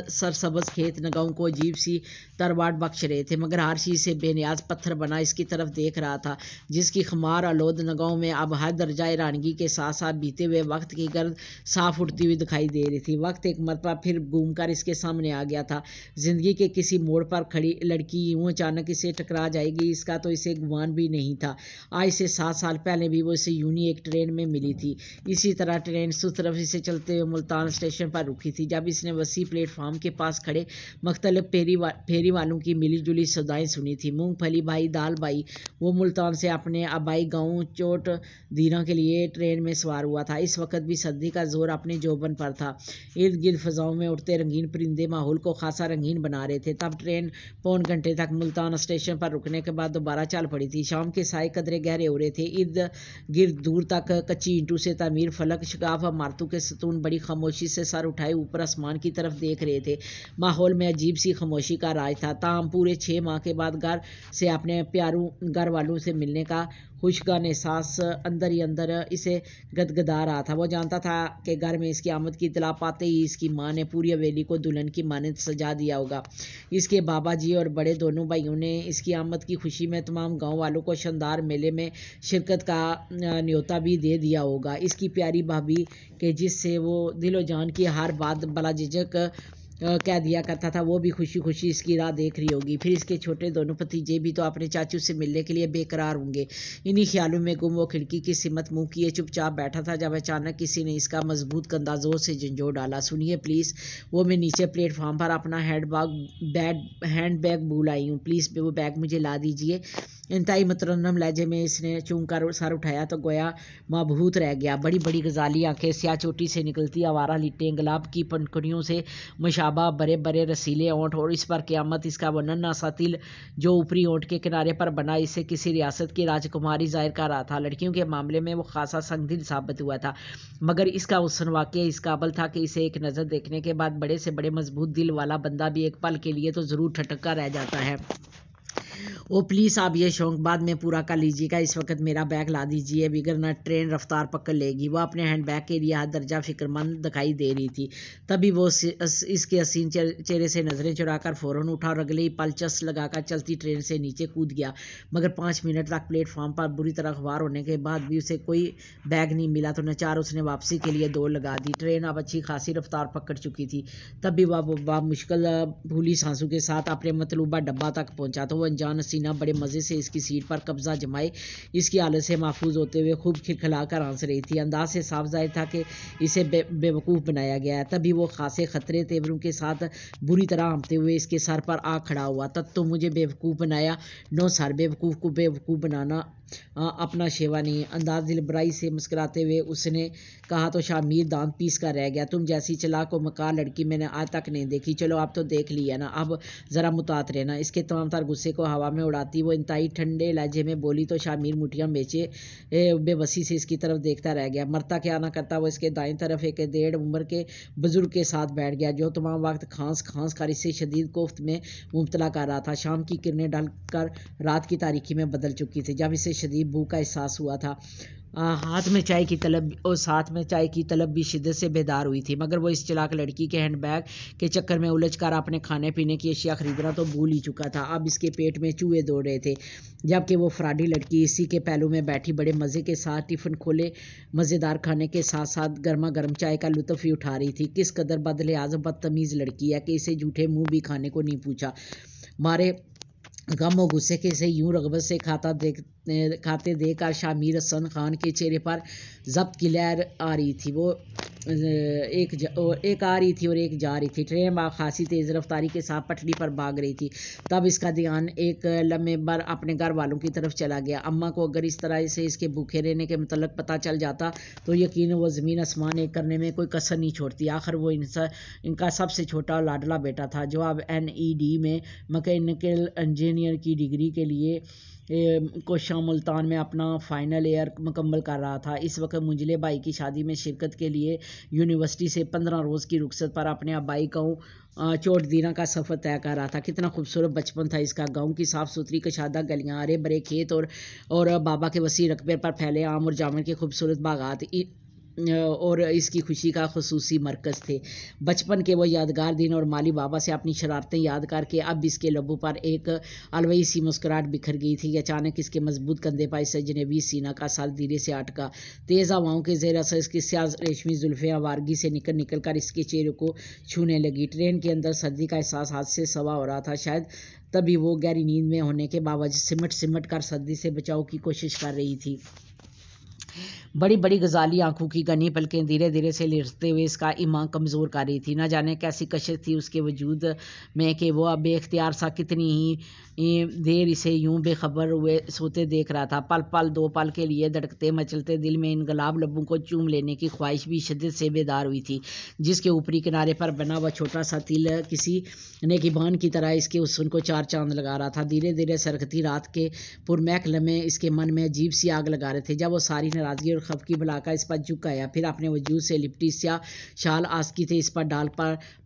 سرسبز کھیت نگاہوں کو عجیب سی ترباٹ بخش رہے تھے، مگر ہر چیز سے بے نیاز پتھر بنا اس کی طرف دیکھ رہا تھا، جس کی خمار آلود نگاہوں میں اب ہر درجہ حیرانگی کے ساتھ ساتھ بیتے ہوئے وقت کی گرد صاف اٹھتی ہوئی دکھائی دے رہی تھی۔ وقت ایک مرتبہ پھر گھوم کر اس کے سامنے آ گیا تھا۔ زندگی کے کسی موڑ پر کھڑی لڑکی یوں اچانک اسے ٹکرا جائے گی، اس کا تو اسے گمان بھی نہیں تھا۔ آج سے 7 سال پہلے بھی وہ اسے یونہی ایک ٹرین میں ملی تھی۔ اسی طرح ٹرین سترف اسے چلتے ہوئے ملتان اسٹیشن پر رکی تھی۔ جب اس نے وسیع پلیٹ فارم کے پاس کھڑے مختلف پھیری والوں کی ملی جلی صدائیں سنی تھی، مونگ پھلی بھائی، دال بھائی، وہ ملتان سے اپنے آبائی گاؤں چوٹ دیرہ کے لیے ٹرین میں سوار ہوا تھا۔ اس وقت بھی سردی کا زور اپنے جوبن پر تھا۔ ارد گرد فضاؤں میں اڑتے رنگین پرندے ماحول کو خاصا رنگین بنا رہے تھے۔ تب ٹرین پون گھنٹے تک ملتان اسٹیشن پر رکنے کے بعد دوبارہ چل پڑی تھی۔ شام کے سائے قدرے گہرے ہو رہے تھے۔ ارد گرد دور تک کچی اینٹوں سے تعمیر فلک شگاف عمارتوں کے ستون بڑی خاموشی سے سر اٹھائے اوپر آسمان کی طرف دیکھ رہے تھے۔ ماحول میں عجیب سی خاموشی کا راج تھا، تاہم پورے 6 ماہ کے بعد گھر سے اپنے پیاروں گھر والوں سے ملنے کا خوشگوار احساس اندر ہی اندر اسے گدگدا رہا تھا۔ وہ جانتا تھا کہ گھر میں اس کی آمد کی اطلاع پاتے ہی اس کی ماں نے پوری حویلی کو دلہن کی مانند سجا دیا ہوگا۔ اس کے بابا جی اور بڑے دونوں بھائیوں نے اس کی آمد کی خوشی میں تمام گاؤں والوں کو شاندار میلے میں شرکت کا نیوتا بھی دے دیا ہوگا۔ اس کی پیاری بھابھی کہ جس سے وہ دل و جان کی ہر بات بلا جھجک کہہ دیا کرتا تھا، وہ بھی خوشی خوشی اس کی راہ دیکھ رہی ہوگی۔ پھر اس کے چھوٹے دونوں بھتیجے بھی تو اپنے چاچو سے ملنے کے لیے بے قرار ہوں گے۔ انہی خیالوں میں گم وہ کھڑکی کی سمت منہ کیے چپ چاپ بیٹھا تھا جب اچانک کسی نے اس کا مضبوط کندھا زور سے جھنجھوڑ ڈالا۔ سنیے پلیز، وہ میں نیچے پلیٹ فارم پر اپنا ہینڈ بیگ بھول آئی ہوں، پلیز وہ بیگ مجھے لا دیجیے۔ انتہائی مترنم لہجے میں اس نے چونک کر سر اٹھایا تو گویا مبہوت رہ گیا۔ بڑی بڑی غزالی آنکھیں، سیاہ چوٹی سے نکلتی آوارہ لٹیں، گلاب کی پنکھڑیوں سے مشابہ بڑے بڑے رسیلے ہونٹ اور اس پر قیامت اس کا وہ ننھا سا تل جو اوپری ہونٹ کے کنارے پر بنا اسے کسی ریاست کی راجکماری ظاہر کر رہا تھا۔ لڑکیوں کے معاملے میں وہ خاصا سنگ دل ثابت ہوا تھا، مگر اس کا حسن واقعی اس قابل تھا کہ اسے ایک نظر دیکھنے کے بعد بڑے سے بڑے مضبوط دل والا بندہ بھی ایک پل کے لیے تو ضرور ٹھٹکا رہ جاتا ہے۔ او پلیز آپ یہ شوق بعد میں پورا کر لیجیے گا، اس وقت میرا بیگ لا دیجیے، وگرنہ ٹرین رفتار پکڑ لے گی۔ وہ اپنے ہینڈ بیگ کے لیے حد درجہ فکر مند دکھائی دے رہی تھی۔ تبھی وہ اس کے حسین چہرے سے نظریں چرا کر فوراً اٹھا اور اگلے ہی پل چس لگا کر چلتی ٹرین سے نیچے کود گیا۔ مگر 5 منٹ تک پلیٹ فارم پر بری طرح غبار ہونے کے بعد بھی اسے کوئی بیگ نہیں ملا تو ناچار اس نے واپسی کے لیے دوڑ لگا دی۔ ٹرین اب اچھی خاصی رفتار پکڑ چکی تھی۔ تب بھی وہ مشکل بھولی سانسوں کے ساتھ اپنے مطلوبہ ڈبہ تک پہنچا تو وہ انجان حسینہ بڑے مزے سے اس کی سیٹ پر قبضہ جمائے اس کی حالت سے محفوظ ہوتے ہوئے خوب کھلکھلا کر ہنس رہی تھی۔ انداز سے صاف ظاہر تھا کہ اسے بے وقوف بنایا گیا ہے۔ تبھی وہ خاصے خطرے تیوروں کے ساتھ بری طرح ہانپتے ہوئے اس کے سر پر آ کھڑا ہوا۔ تب تو مجھے بے وقوف بنایا؟ نو سر، بے وقوف کو بے وقوف بنانا اپنا شیوا نہیں۔ انداز دل برائی سے مسکراتے ہوئے اس نے کہا تو شامیر دانت پیس کر رہ گیا۔ تم جیسی چلاک و مکار لڑکی میں نے آج تک نہیں دیکھی۔ چلو اب تو دیکھ لی ہے نا، اب ذرا محتاط رہنا۔ اس کے تمام تر غصے کو ہوا میں اڑاتی وہ انتہائی ٹھنڈے لہجے میں بولی تو شامیر مٹھیاں بیچے بے بسی سے اس کی طرف دیکھتا رہ گیا۔ مرتا کیا نہ کرتا وہ اس کے دائیں طرف ایک 1.5 عمر کے بزرگ کے ساتھ بیٹھ گیا جو تمام وقت کھانس کھانس کر اسے شدید کوفت میں مبتلا کر رہا تھا۔ شام کی کرنیں ڈھل کر رات کی تاریکی میں بدل چکی تھی جب اسے شدید بھوک کا احساس ہوا تھا۔ ساتھ میں چائے کی طلب بھی شدت سے بیدار ہوئی تھی، مگر وہ اس چلاک لڑکی کے ہینڈ بیگ کے چکر میں الجھ کر اپنے کھانے پینے کی اشیاء خریدنا تو بھول ہی چکا تھا۔ اب اس کے پیٹ میں چوہے دوڑ رہے تھے جبکہ وہ فراڈی لڑکی اسی کے پہلو میں بیٹھی بڑے مزے کے ساتھ ٹفن کھولے مزیدار کھانے کے ساتھ ساتھ گرما گرم چائے کا لطف بھی اٹھا رہی تھی۔ کس قدر بدلحاظ بدتمیز لڑکی ہے کہ اسے جھوٹے منہ بھی کھانے کو نہیں پوچھا۔ مارے غم و غصے کے سے یوں رغبت سے کھاتے دیکھ کر شامیر حسن خان کے چہرے پر ضبط کی لہر آ رہی تھی۔ وہ ایک آ رہی تھی اور ایک جا رہی تھی۔ ٹرین خاصی تیز رفتاری کے ساتھ پٹری پر بھاگ رہی تھی۔ تب اس کا دھیان ایک لمحے بھر اپنے گھر والوں کی طرف چلا گیا۔ اماں کو اگر اس طرح سے اس کے بھوکے رہنے کے متعلق پتہ چل جاتا تو یقیناً وہ زمین آسمان ایک کرنے میں کوئی کسر نہیں چھوڑتی۔ آخر وہ ان کا سب سے چھوٹا اور لاڈلا بیٹا تھا جو اب NED میں مکینیکل انجینئر کی ڈگری کے لیے کوشاں ملتان میں اپنا فائنل ایئر مکمل کر رہا تھا۔ اس وقت منجلے بھائی کی شادی میں شرکت کے لیے یونیورسٹی سے 15 روز کی رخصت پر اپنے آبائی گاؤں چوٹ دینا کا سفر طے کر رہا تھا۔ کتنا خوبصورت بچپن تھا اس کا۔ گاؤں کی صاف ستھری کشادہ گلیاں، ہرے بھرے کھیت اور بابا کے وسیع رقبے پر پھیلے آم اور جامن کے خوبصورت باغات اور اس کی خوشی کا خصوصی مرکز تھے۔ بچپن کے وہ یادگار دن اور مالی بابا سے اپنی شرارتیں یاد کر کے اب اس کے لبوں پر ایک الوئی سی مسکراہٹ بکھر گئی تھی۔ اچانک اس کے مضبوط کندھے پر اس اجنبی سینہ کا سر دھیرے سے اٹکا۔ تیز ہواؤں کے زیر اثر اس کی سیاہ ریشمی زلفیں آوارگی سے نکل کر اس کے چہرے کو چھونے لگی۔ ٹرین کے اندر سردی کا احساس حد سے سوا ہو رہا تھا۔ شاید تبھی وہ گہری نیند میں ہونے کے باوجود سمٹ کر سردی سے بچاؤ کی کوشش کر رہی تھی۔ بڑی بڑی غزالی آنکھوں کی گھنی پلکیں دھیرے دھیرے سے لرزتے ہوئے اس کا ایمان کمزور کر رہی تھی۔ نہ جانے کیسی کشش تھی اس کے وجود میں کہ وہ اب بے اختیار سا کتنی ہی دیر اسے یوں بے خبر ہوئے سوتے دیکھ رہا تھا۔ پل پل دو پل کے لیے دھڑکتے مچلتے دل میں ان گلاب لبوں کو چوم لینے کی خواہش بھی شدت سے بیدار ہوئی تھی جس کے اوپری کنارے پر بنا وہ چھوٹا سا تل کسی نگہبان کی طرح اس کے حسن کو 4 چاند لگا رہا تھا۔ دھیرے دھیرے سرکتی رات کے پرمہک لمحے اس کے من میں عجیب سی آگ لگا رہے تھے جب وہ ساری ناراضگی اور خفگی بھلا کر اس پر جھک آیا، پھر اپنے وجود سے لپٹی سیاہ شال آسکی سے اس پر ڈال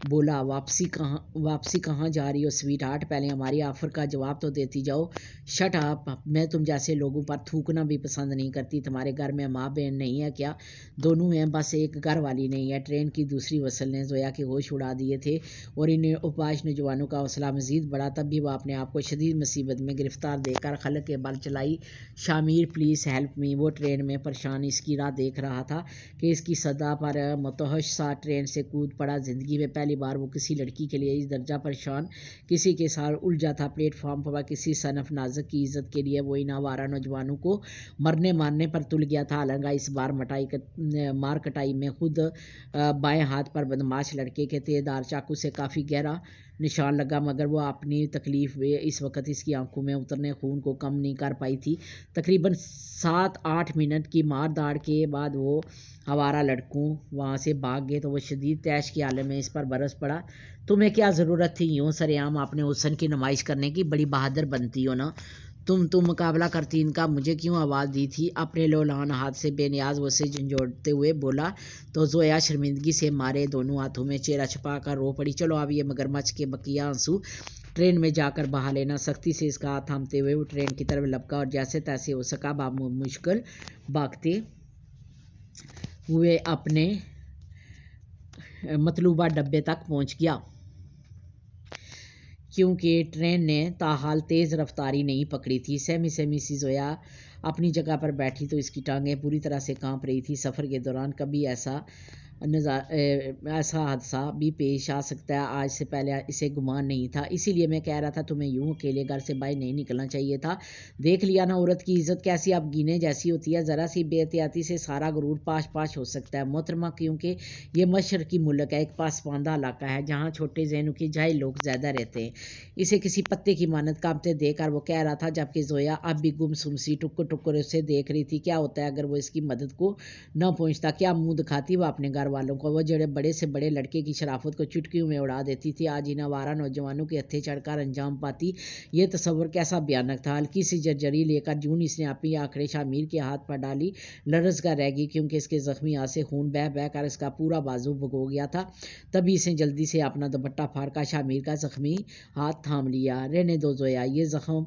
بولا واپسی کہاں جا رہی ہو سویٹ ہارٹ؟ پہلے ہماری آفر کا جواب تو دیتی جاؤ۔ شٹ اپ، میں تم جیسے لوگوں پر تھوکنا بھی پسند نہیں کرتی۔ تمہارے گھر میں ماں بہن نہیں ہے کیا؟ دونوں ہیں، بس ایک گھر والی نہیں ہے۔ ٹرین کی دوسری وصل نے زویا کے ہوش اڑا دیے تھے اور ان اوپاش نوجوانوں کا حوصلہ مزید بڑھا۔ تب بھی وہ اپنے آپ کو شدید مصیبت میں گرفتار دیکھ کر خلق کے بل چلائی۔ شامیر پلیز ہیلپ می۔ وہ ٹرین میں پریشان اس کی راہ دیکھ رہا تھا کہ اس کی صدا پر متوحش سا ٹرین سے کود پڑا۔ زندگی میں پہلی بار وہ کسی لڑکی کے لیے اس درجہ پریشان کسی کے ساتھ الجھا تھا۔ پلیٹ فارم پر کسی صنف نازک کی عزت کے لیے وہ ان آوارہ نوجوانوں کو مارنے پر تل گیا تھا۔ حالانکہ اس بار مار کٹائی میں خود بائیں ہاتھ پر بدماش لڑکے کے تیزدھار چاقو سے کافی گہرا نشان لگا، مگر وہ اپنی تکلیف اس وقت اس کی آنکھوں میں اترنے خون کو کم نہیں کر پائی تھی۔ تقریباً 7-8 منٹ کی مار داڑ کے بعد وہ آوارہ لڑکوں وہاں سے بھاگ گئے تو وہ شدید طیش کے عالم میں اس پر برس پڑا۔ تمہیں کیا ضرورت تھی یوں سر عام اپنے حسن کی نمائش کرنے کی؟ بڑی بہادر بنتی ہو نا تم مقابلہ کرتی ان کا مجھے کیوں آواز دی تھی؟ اپنے لولان ہاتھ سے بے نیاز وہ سے جھنجھوڑتے ہوئے بولا تو زویا شرمندگی سے مارے دونوں ہاتھوں میں چہرہ چھپا کر رو پڑی۔ چلو اب یہ مگرمچھ کے بقیہ آنسو ٹرین میں جا کر بہا لینا۔ سختی سے اس کا ہاتھ تھامتے ہوئے وہ ٹرین کی طرف لپکا اور جیسے تیسے ہو سکا مشکل بھاگتے ہوئے اپنے مطلوبہ ڈبے تک پہنچ گیا۔ کیونکہ ٹرین نے تاحال تیز رفتاری نہیں پکڑی تھی۔ سہمی سی زویا اپنی جگہ پر بیٹھی تو اس کی ٹانگیں پوری طرح سے کانپ رہی تھی۔ سفر کے دوران کبھی ایسا حادثہ بھی پیش آ سکتا ہے، آج سے پہلے اسے گمان نہیں تھا۔ اسی لیے میں کہہ رہا تھا تمہیں یوں اکیلے گھر سے باہر نہیں نکلنا چاہیے تھا۔ دیکھ لیا نا عورت کی عزت کیسی اب گینے جیسی ہوتی ہے۔ ذرا سی بے احتیاطی سے سارا غرور پاش ہو سکتا ہے محترمہ، کیونکہ یہ مشرقی ملک ہے، ایک پسماندہ علاقہ ہے جہاں چھوٹے ذہنوں کے جاہل لوگ زیادہ رہتے ہیں۔ اسے کسی پتے کی مانند کانپتے دیکھ کر وہ کہہ رہا تھا، جبکہ زویا اب بھی گم سم سی ٹکر اسے دیکھ رہی تھی۔ کیا ہوتا ہے اگر وہ اس کی مدد کو نہ پہنچتا؟ کیا منہ دکھاتی وہ اپنے گھر والوں کو؟ وہ جڑے بڑے سے بڑے لڑکے کی شرافت کو چٹکیوں میں اڑا دیتی تھی، آج ان آوارہ نوجوانوں کے ہتھے چڑھ کر انجام پاتی۔ یہ تصور کیسا بھیانک تھا۔ ہلکی سی جرجری لے کر جون اس نے اپنی آنکھیں شامیر کے ہاتھ پر ڈالی، لرز کر رہ گئی کیونکہ اس کے زخمی ہاتھ سے خون بہہ کر اس کا پورا بازو بھگو گیا تھا۔ تبھی اس نے جلدی سے اپنا دوپٹہ پھاڑ کر شامیر کا زخمی ہاتھ تھام لیا۔ رہنے دو زویا، یہ زخم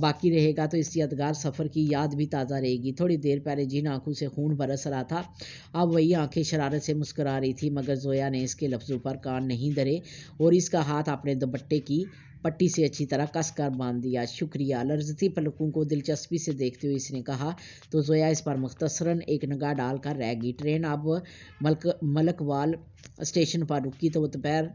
باقی رہے گا تو اس یادگار سفر کی یاد بھی تازہ رہے گی۔ تھوڑی دیر پہلے جن آنکھوں سے خون برس رہا تھا اب وہی آنکھیں شرارت سے مسکرا رہی تھی، مگر زویا نے اس کے لفظوں پر کان نہیں دھرے اور اس کا ہاتھ اپنے دوپٹے کی پٹی سے اچھی طرح کس کر باندھ دیا۔ شکریہ۔ لرزتی پلکوں کو دلچسپی سے دیکھتے ہوئے اس نے کہا تو زویا اس پر مختصراً ایک نگاہ ڈال کر رہ گئی۔ ٹرین اب ملک وال اسٹیشن پر رکی تو دوپہر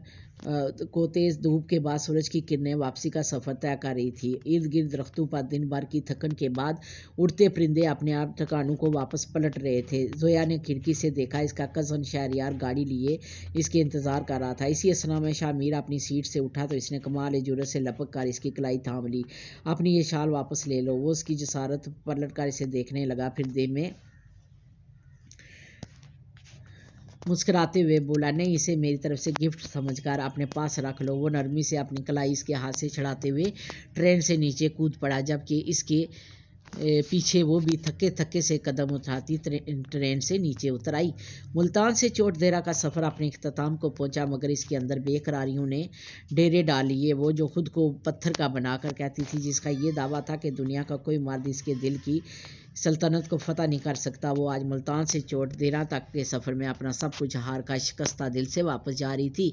کو تیز دھوپ کے بعد سورج کی کرنیں واپسی کا سفر طے کر رہی تھی۔ ارد گرد درختوں پر دن بھر کی تھکن کے بعد اڑتے پرندے اپنے آپ ٹھکانوں کو واپس پلٹ رہے تھے۔ زویا نے کھڑکی سے دیکھا اس کا کزن شہریار گاڑی لیے اس کے انتظار کر رہا تھا۔ اسی اثنا میں شامیر اپنی سیٹ سے اٹھا تو اس نے کمال جرأت سے لپک کر اس کی کلائی تھام لی۔ اپنی یہ شال واپس لے لو۔ وہ اس کی جسارت پلٹ کر اسے دیکھنے لگا، پھر دل میں مسکراتے ہوئے بولا، نہیں، اسے میری طرف سے گفٹ سمجھ کر اپنے پاس رکھ لو۔ وہ نرمی سے اپنی کلائی اس کے ہاتھ سے چھڑاتے ہوئے ٹرین سے نیچے کود پڑا، جبکہ اس کے پیچھے وہ بھی تھکے سے قدم اٹھاتی ٹرین سے نیچے اتر آئی۔ ملتان سے چوٹ دہرہ کا سفر اپنے اختتام کو پہنچا، مگر اس کے اندر بے قراریوں نے ڈیرے ڈال لیے۔ وہ جو خود کو پتھر کا بنا کر کہتی تھی، جس کا یہ دعویٰ تھا کہ دنیا کا کوئی مرد اس کے دل کی سلطنت کو فتح نہیں کر سکتا، وہ آج ملتان سے چوٹ دہرہ تک کے سفر میں اپنا سب کچھ ہار کر شکستہ دل سے واپس جا رہی تھی۔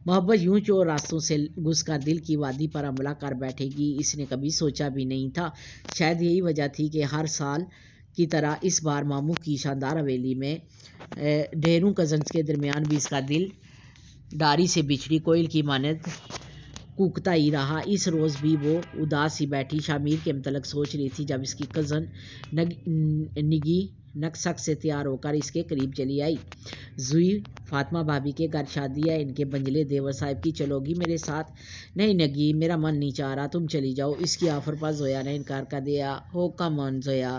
محبت یوں چور راستوں سے گھس کر دل کی وادی پر حملہ کر بیٹھے گی، اس نے کبھی سوچا بھی نہیں تھا۔ شاید یہی وجہ تھی کہ ہر سال کی طرح اس بار ماموں کی شاندار حویلی میں ڈھیروں کزنز کے درمیان بھی اس کا دل ڈاری سے بچھڑی کوئل کی مانند کوکتا ہی رہا۔ اس روز بھی وہ اداس ہی بیٹھی شامیر کے متعلق سوچ رہی تھی جب اس کی کزن نگی نکسک سے تیار ہو کر اس کے قریب چلی آئی۔ زوئی، فاطمہ بھابی کے گھر شادی ہے ان کے بنجلے دیور صاحب کی، چلو گی میرے ساتھ؟ نہیں نگی، میرا من نہیں چاہ رہا، تم چلی جاؤ۔ اس کی آفر پر زویا نے انکار کر دیا۔ ہو کم آن زویا،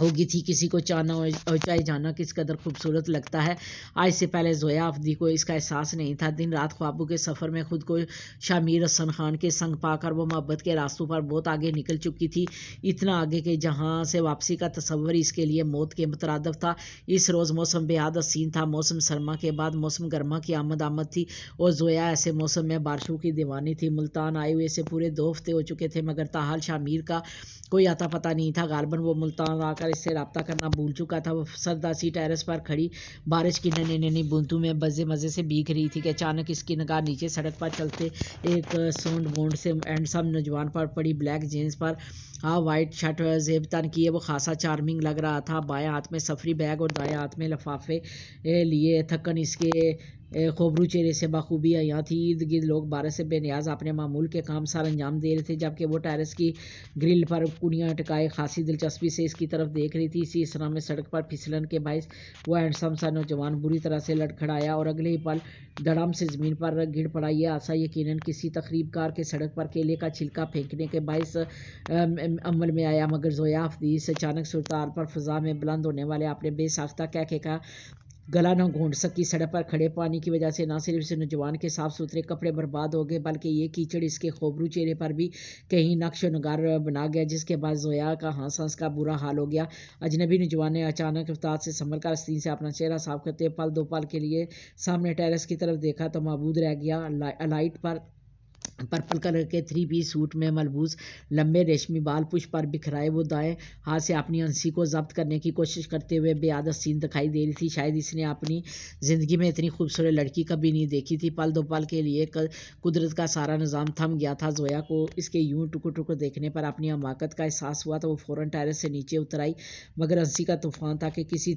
ہوگی تھی کسی کو چاہنا اور چاہے جانا کس قدر خوبصورت لگتا ہے۔ آج سے پہلے زویا افدی کو اس کا احساس نہیں تھا۔ دن رات خوابوں کے سفر میں خود کو شامیر حسن خان کے سنگ پا کر وہ محبت کے راستوں پر بہت آگے نکل چکی تھی، اتنا آگے کہ جہاں سے واپسی کا تصور اس کے لیے موت کے مترادف تھا۔ اس روز موسم بے حد حسین تھا۔ موسم سرما کے بعد موسم گرما کی آمد تھی اور زویا ایسے موسم میں بارشوں کی دیوانی تھی۔ ملتان آئے ہوئے سے پورے 2 ہفتے ہو چکے تھے، مگر تاحال شامیر کا کوئی آتا پتہ نہیں تھا۔ غالباً وہ ملتان آ کر اس سے رابطہ کرنا بھول چکا تھا۔ وہ سردہ سی ٹیرس پر کھڑی بارش کی ننھی ننھی بوندوں میں مزے سے بھیگ رہی تھی کہ اچانک اس کی نگاہ نیچے سڑک پر چلتے ایک سونڈ بونڈ سے ہینڈسم نوجوان پر پڑی۔ بلیک جینس پر وائٹ شرٹ زیب تن کیے وہ خاصا چارمنگ لگ رہا تھا۔ بائیں ہاتھ میں سفری بیگ اور دائیں ہاتھ میں لفافے لیے تھکن اس کے خوبرو چہرے سے بخوبی عیاں تھی۔ ارد گرد لوگ بارش سے بے نیاز اپنے معمول کے کام سر انجام دے رہے تھے، جبکہ وہ ٹیرس کی گرل پر کونیاں ٹکائے خاصی دلچسپی سے اس کی طرف دیکھ رہی تھی۔ اسی اسنا میں سڑک پر پھسلن کے باعث وہ ہینڈسم سا نوجوان بری طرح سے لڑکھڑایا اور اگلے ہی پل دڑم سے زمین پر گر پڑا۔ یہ حادثہ یقیناً کسی تقریب کار کے سڑک پر کیلے کا چھلکا پھینکنے کے باعث عمل میں آیا، مگر زویا افدی اس اچانک صورتحال پر فضا میں بلند ہونے والے اپنے بے ساختہ قہقہے کا گلا نہ گھونٹ سکی۔ سڑک پر کھڑے پانی کی وجہ سے نہ صرف اس نوجوان کے صاف ستھرے کپڑے برباد ہو گئے، بلکہ یہ کیچڑ اس کے خوبرو چہرے پر بھی کہیں نقش و نگار بنا گیا، جس کے بعد زویا کا ہنس ہنس کا برا حال ہو گیا۔ اجنبی نوجوان نے اچانک افتاد سے سنبھل کر آستین سے اپنا چہرہ صاف کرتے ہوئے پل 2 پل کے لیے سامنے ٹیرس کی طرف دیکھا تو معبود رہ گیا۔ لائٹ پر پرپل کلر کے 3 پیس سوٹ میں ملبوس لمبے ریشمی بال پش پر بکھرائے وہ دائیں ہاتھ سے اپنی ہنسی کو ضبط کرنے کی کوشش کرتے ہوئے بے حد حسین دکھائی دے رہی تھی۔ شاید اس نے اپنی زندگی میں اتنی خوبصورت لڑکی کبھی نہیں دیکھی تھی۔ پل 2 پل کے لیے قدرت کا سارا نظام تھم گیا تھا۔ زویا کو اس کے یوں ٹکر ٹکر دیکھنے پر اپنی حماقت کا احساس ہوا تو وہ فوراً ٹیرس سے نیچے اتر آئی، مگر ہنسی کا طوفان تھا کہ کسی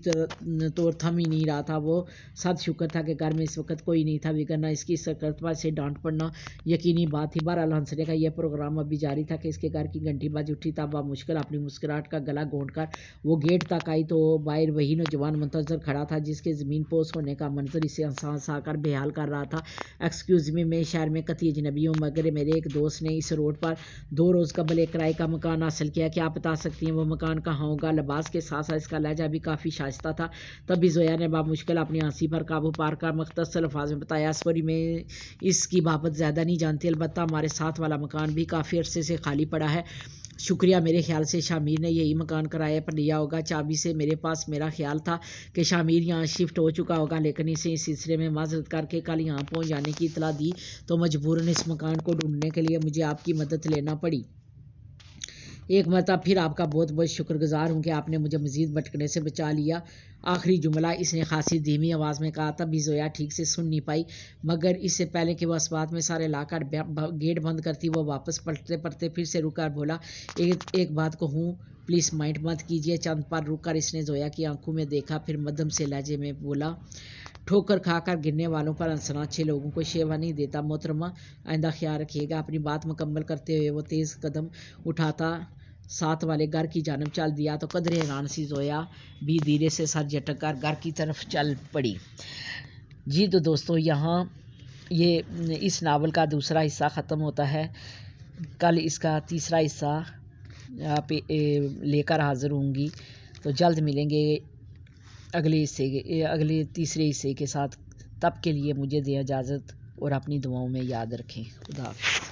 طور تھم ہی نہیں رہا تھا۔ وہ صد شکر تھا کہ گھر میں اس وقت کوئی نہیں تھا، وگرنہ اس کی سکرتبہ سے ڈانٹ پڑنا یقینی بات تھی۔ بہرحال ہنسنے کا یہ پروگرام ابھی جاری تھا کہ اس کے گھر کی گھنٹی بج اٹھی۔ تب بمشکل اپنی مسکراہٹ کا گلا گھونٹ کر وہ گیٹ تک آئی تو باہر وہی نوجوان منتظر کھڑا تھا جس کے زمین پوش ہونے کا منظر اسے ہنسا ہنسا کر بے حال کر رہا تھا۔ ایکسکیوز می، میں شہر میں قطعی اجنبی ہوں، مگر میرے ایک دوست نے اس روڈ پر 2 روز قبل ایک کرائے کا مکان حاصل کیا، کیا آپ بتا سکتی ہیں وہ مکان کہاں ہوگا؟ لباس کے ساتھ ساتھ اس کا لہجہ بھی کافی شائستہ تھا۔ تبھی زویا نے بمشکل اپنی ہنسی پر قابو پا کر مختصر الفاظ میں بتایا، سوری میں اس کی بابت زیادہ نہیں جانتی، البتہ ہمارے ساتھ والا مکان بھی کافی عرصے سے خالی پڑا ہے۔ شکریہ، میرے خیال سے شامیر نے یہی مکان کرائے پر لیا ہوگا۔ چابی سے میرے پاس میرا خیال تھا کہ شامیر یہاں شفٹ ہو چکا ہوگا، لیکن اسے اس سلسلے میں معذرت کر کے کل یہاں پہنچ جانے کی اطلاع دی تو مجبوراً اس مکان کو ڈھونڈنے کے لیے مجھے آپ کی مدد لینا پڑی۔ ایک مرتبہ پھر آپ کا بہت بہت شکر گزار ہوں کہ آپ نے مجھے مزید بھٹکنے سے بچا لیا۔ آخری جملہ اس نے خاصی دھیمی آواز میں کہا، تب بھی زویا ٹھیک سے سن نہیں پائی، مگر اس سے پہلے کہ وہ اس بات میں سارے لا کر گیٹ بند کرتی وہ واپس پلٹتے پھر سے رک کر بولا، ایک بات کہوں پلیز مائنڈ مت کیجیے۔ چند پل رک کر اس نے زویا کی آنکھوں میں دیکھا، پھر مدھم سے لہجے میں بولا، ٹھوکر کھا کر گرنے والوں پر ہنسنا اچھے لوگوں کو شیوا نہیں دیتا محترمہ، آئندہ خیال رکھیے گا۔ اپنی بات مکمل کرتے ہوئے وہ تیز قدم اٹھاتا ساتھ والے گھر کی جانب چل دیا تو قدرے حیران سی زویا بھی دھیرے سے سر جھٹک کر گھر کی طرف چل پڑی۔ جی تو دوستو، یہاں یہ اس ناول کا دوسرا حصہ ختم ہوتا ہے۔ کل اس کا تیسرا حصہ لے کر حاضر ہوں گی، تو جلد ملیں گے اگلے تیسرے حصے کے ساتھ۔ تب کے لیے مجھے دیں اجازت اور اپنی دعاؤں میں یاد رکھیں۔ خدا حافظ۔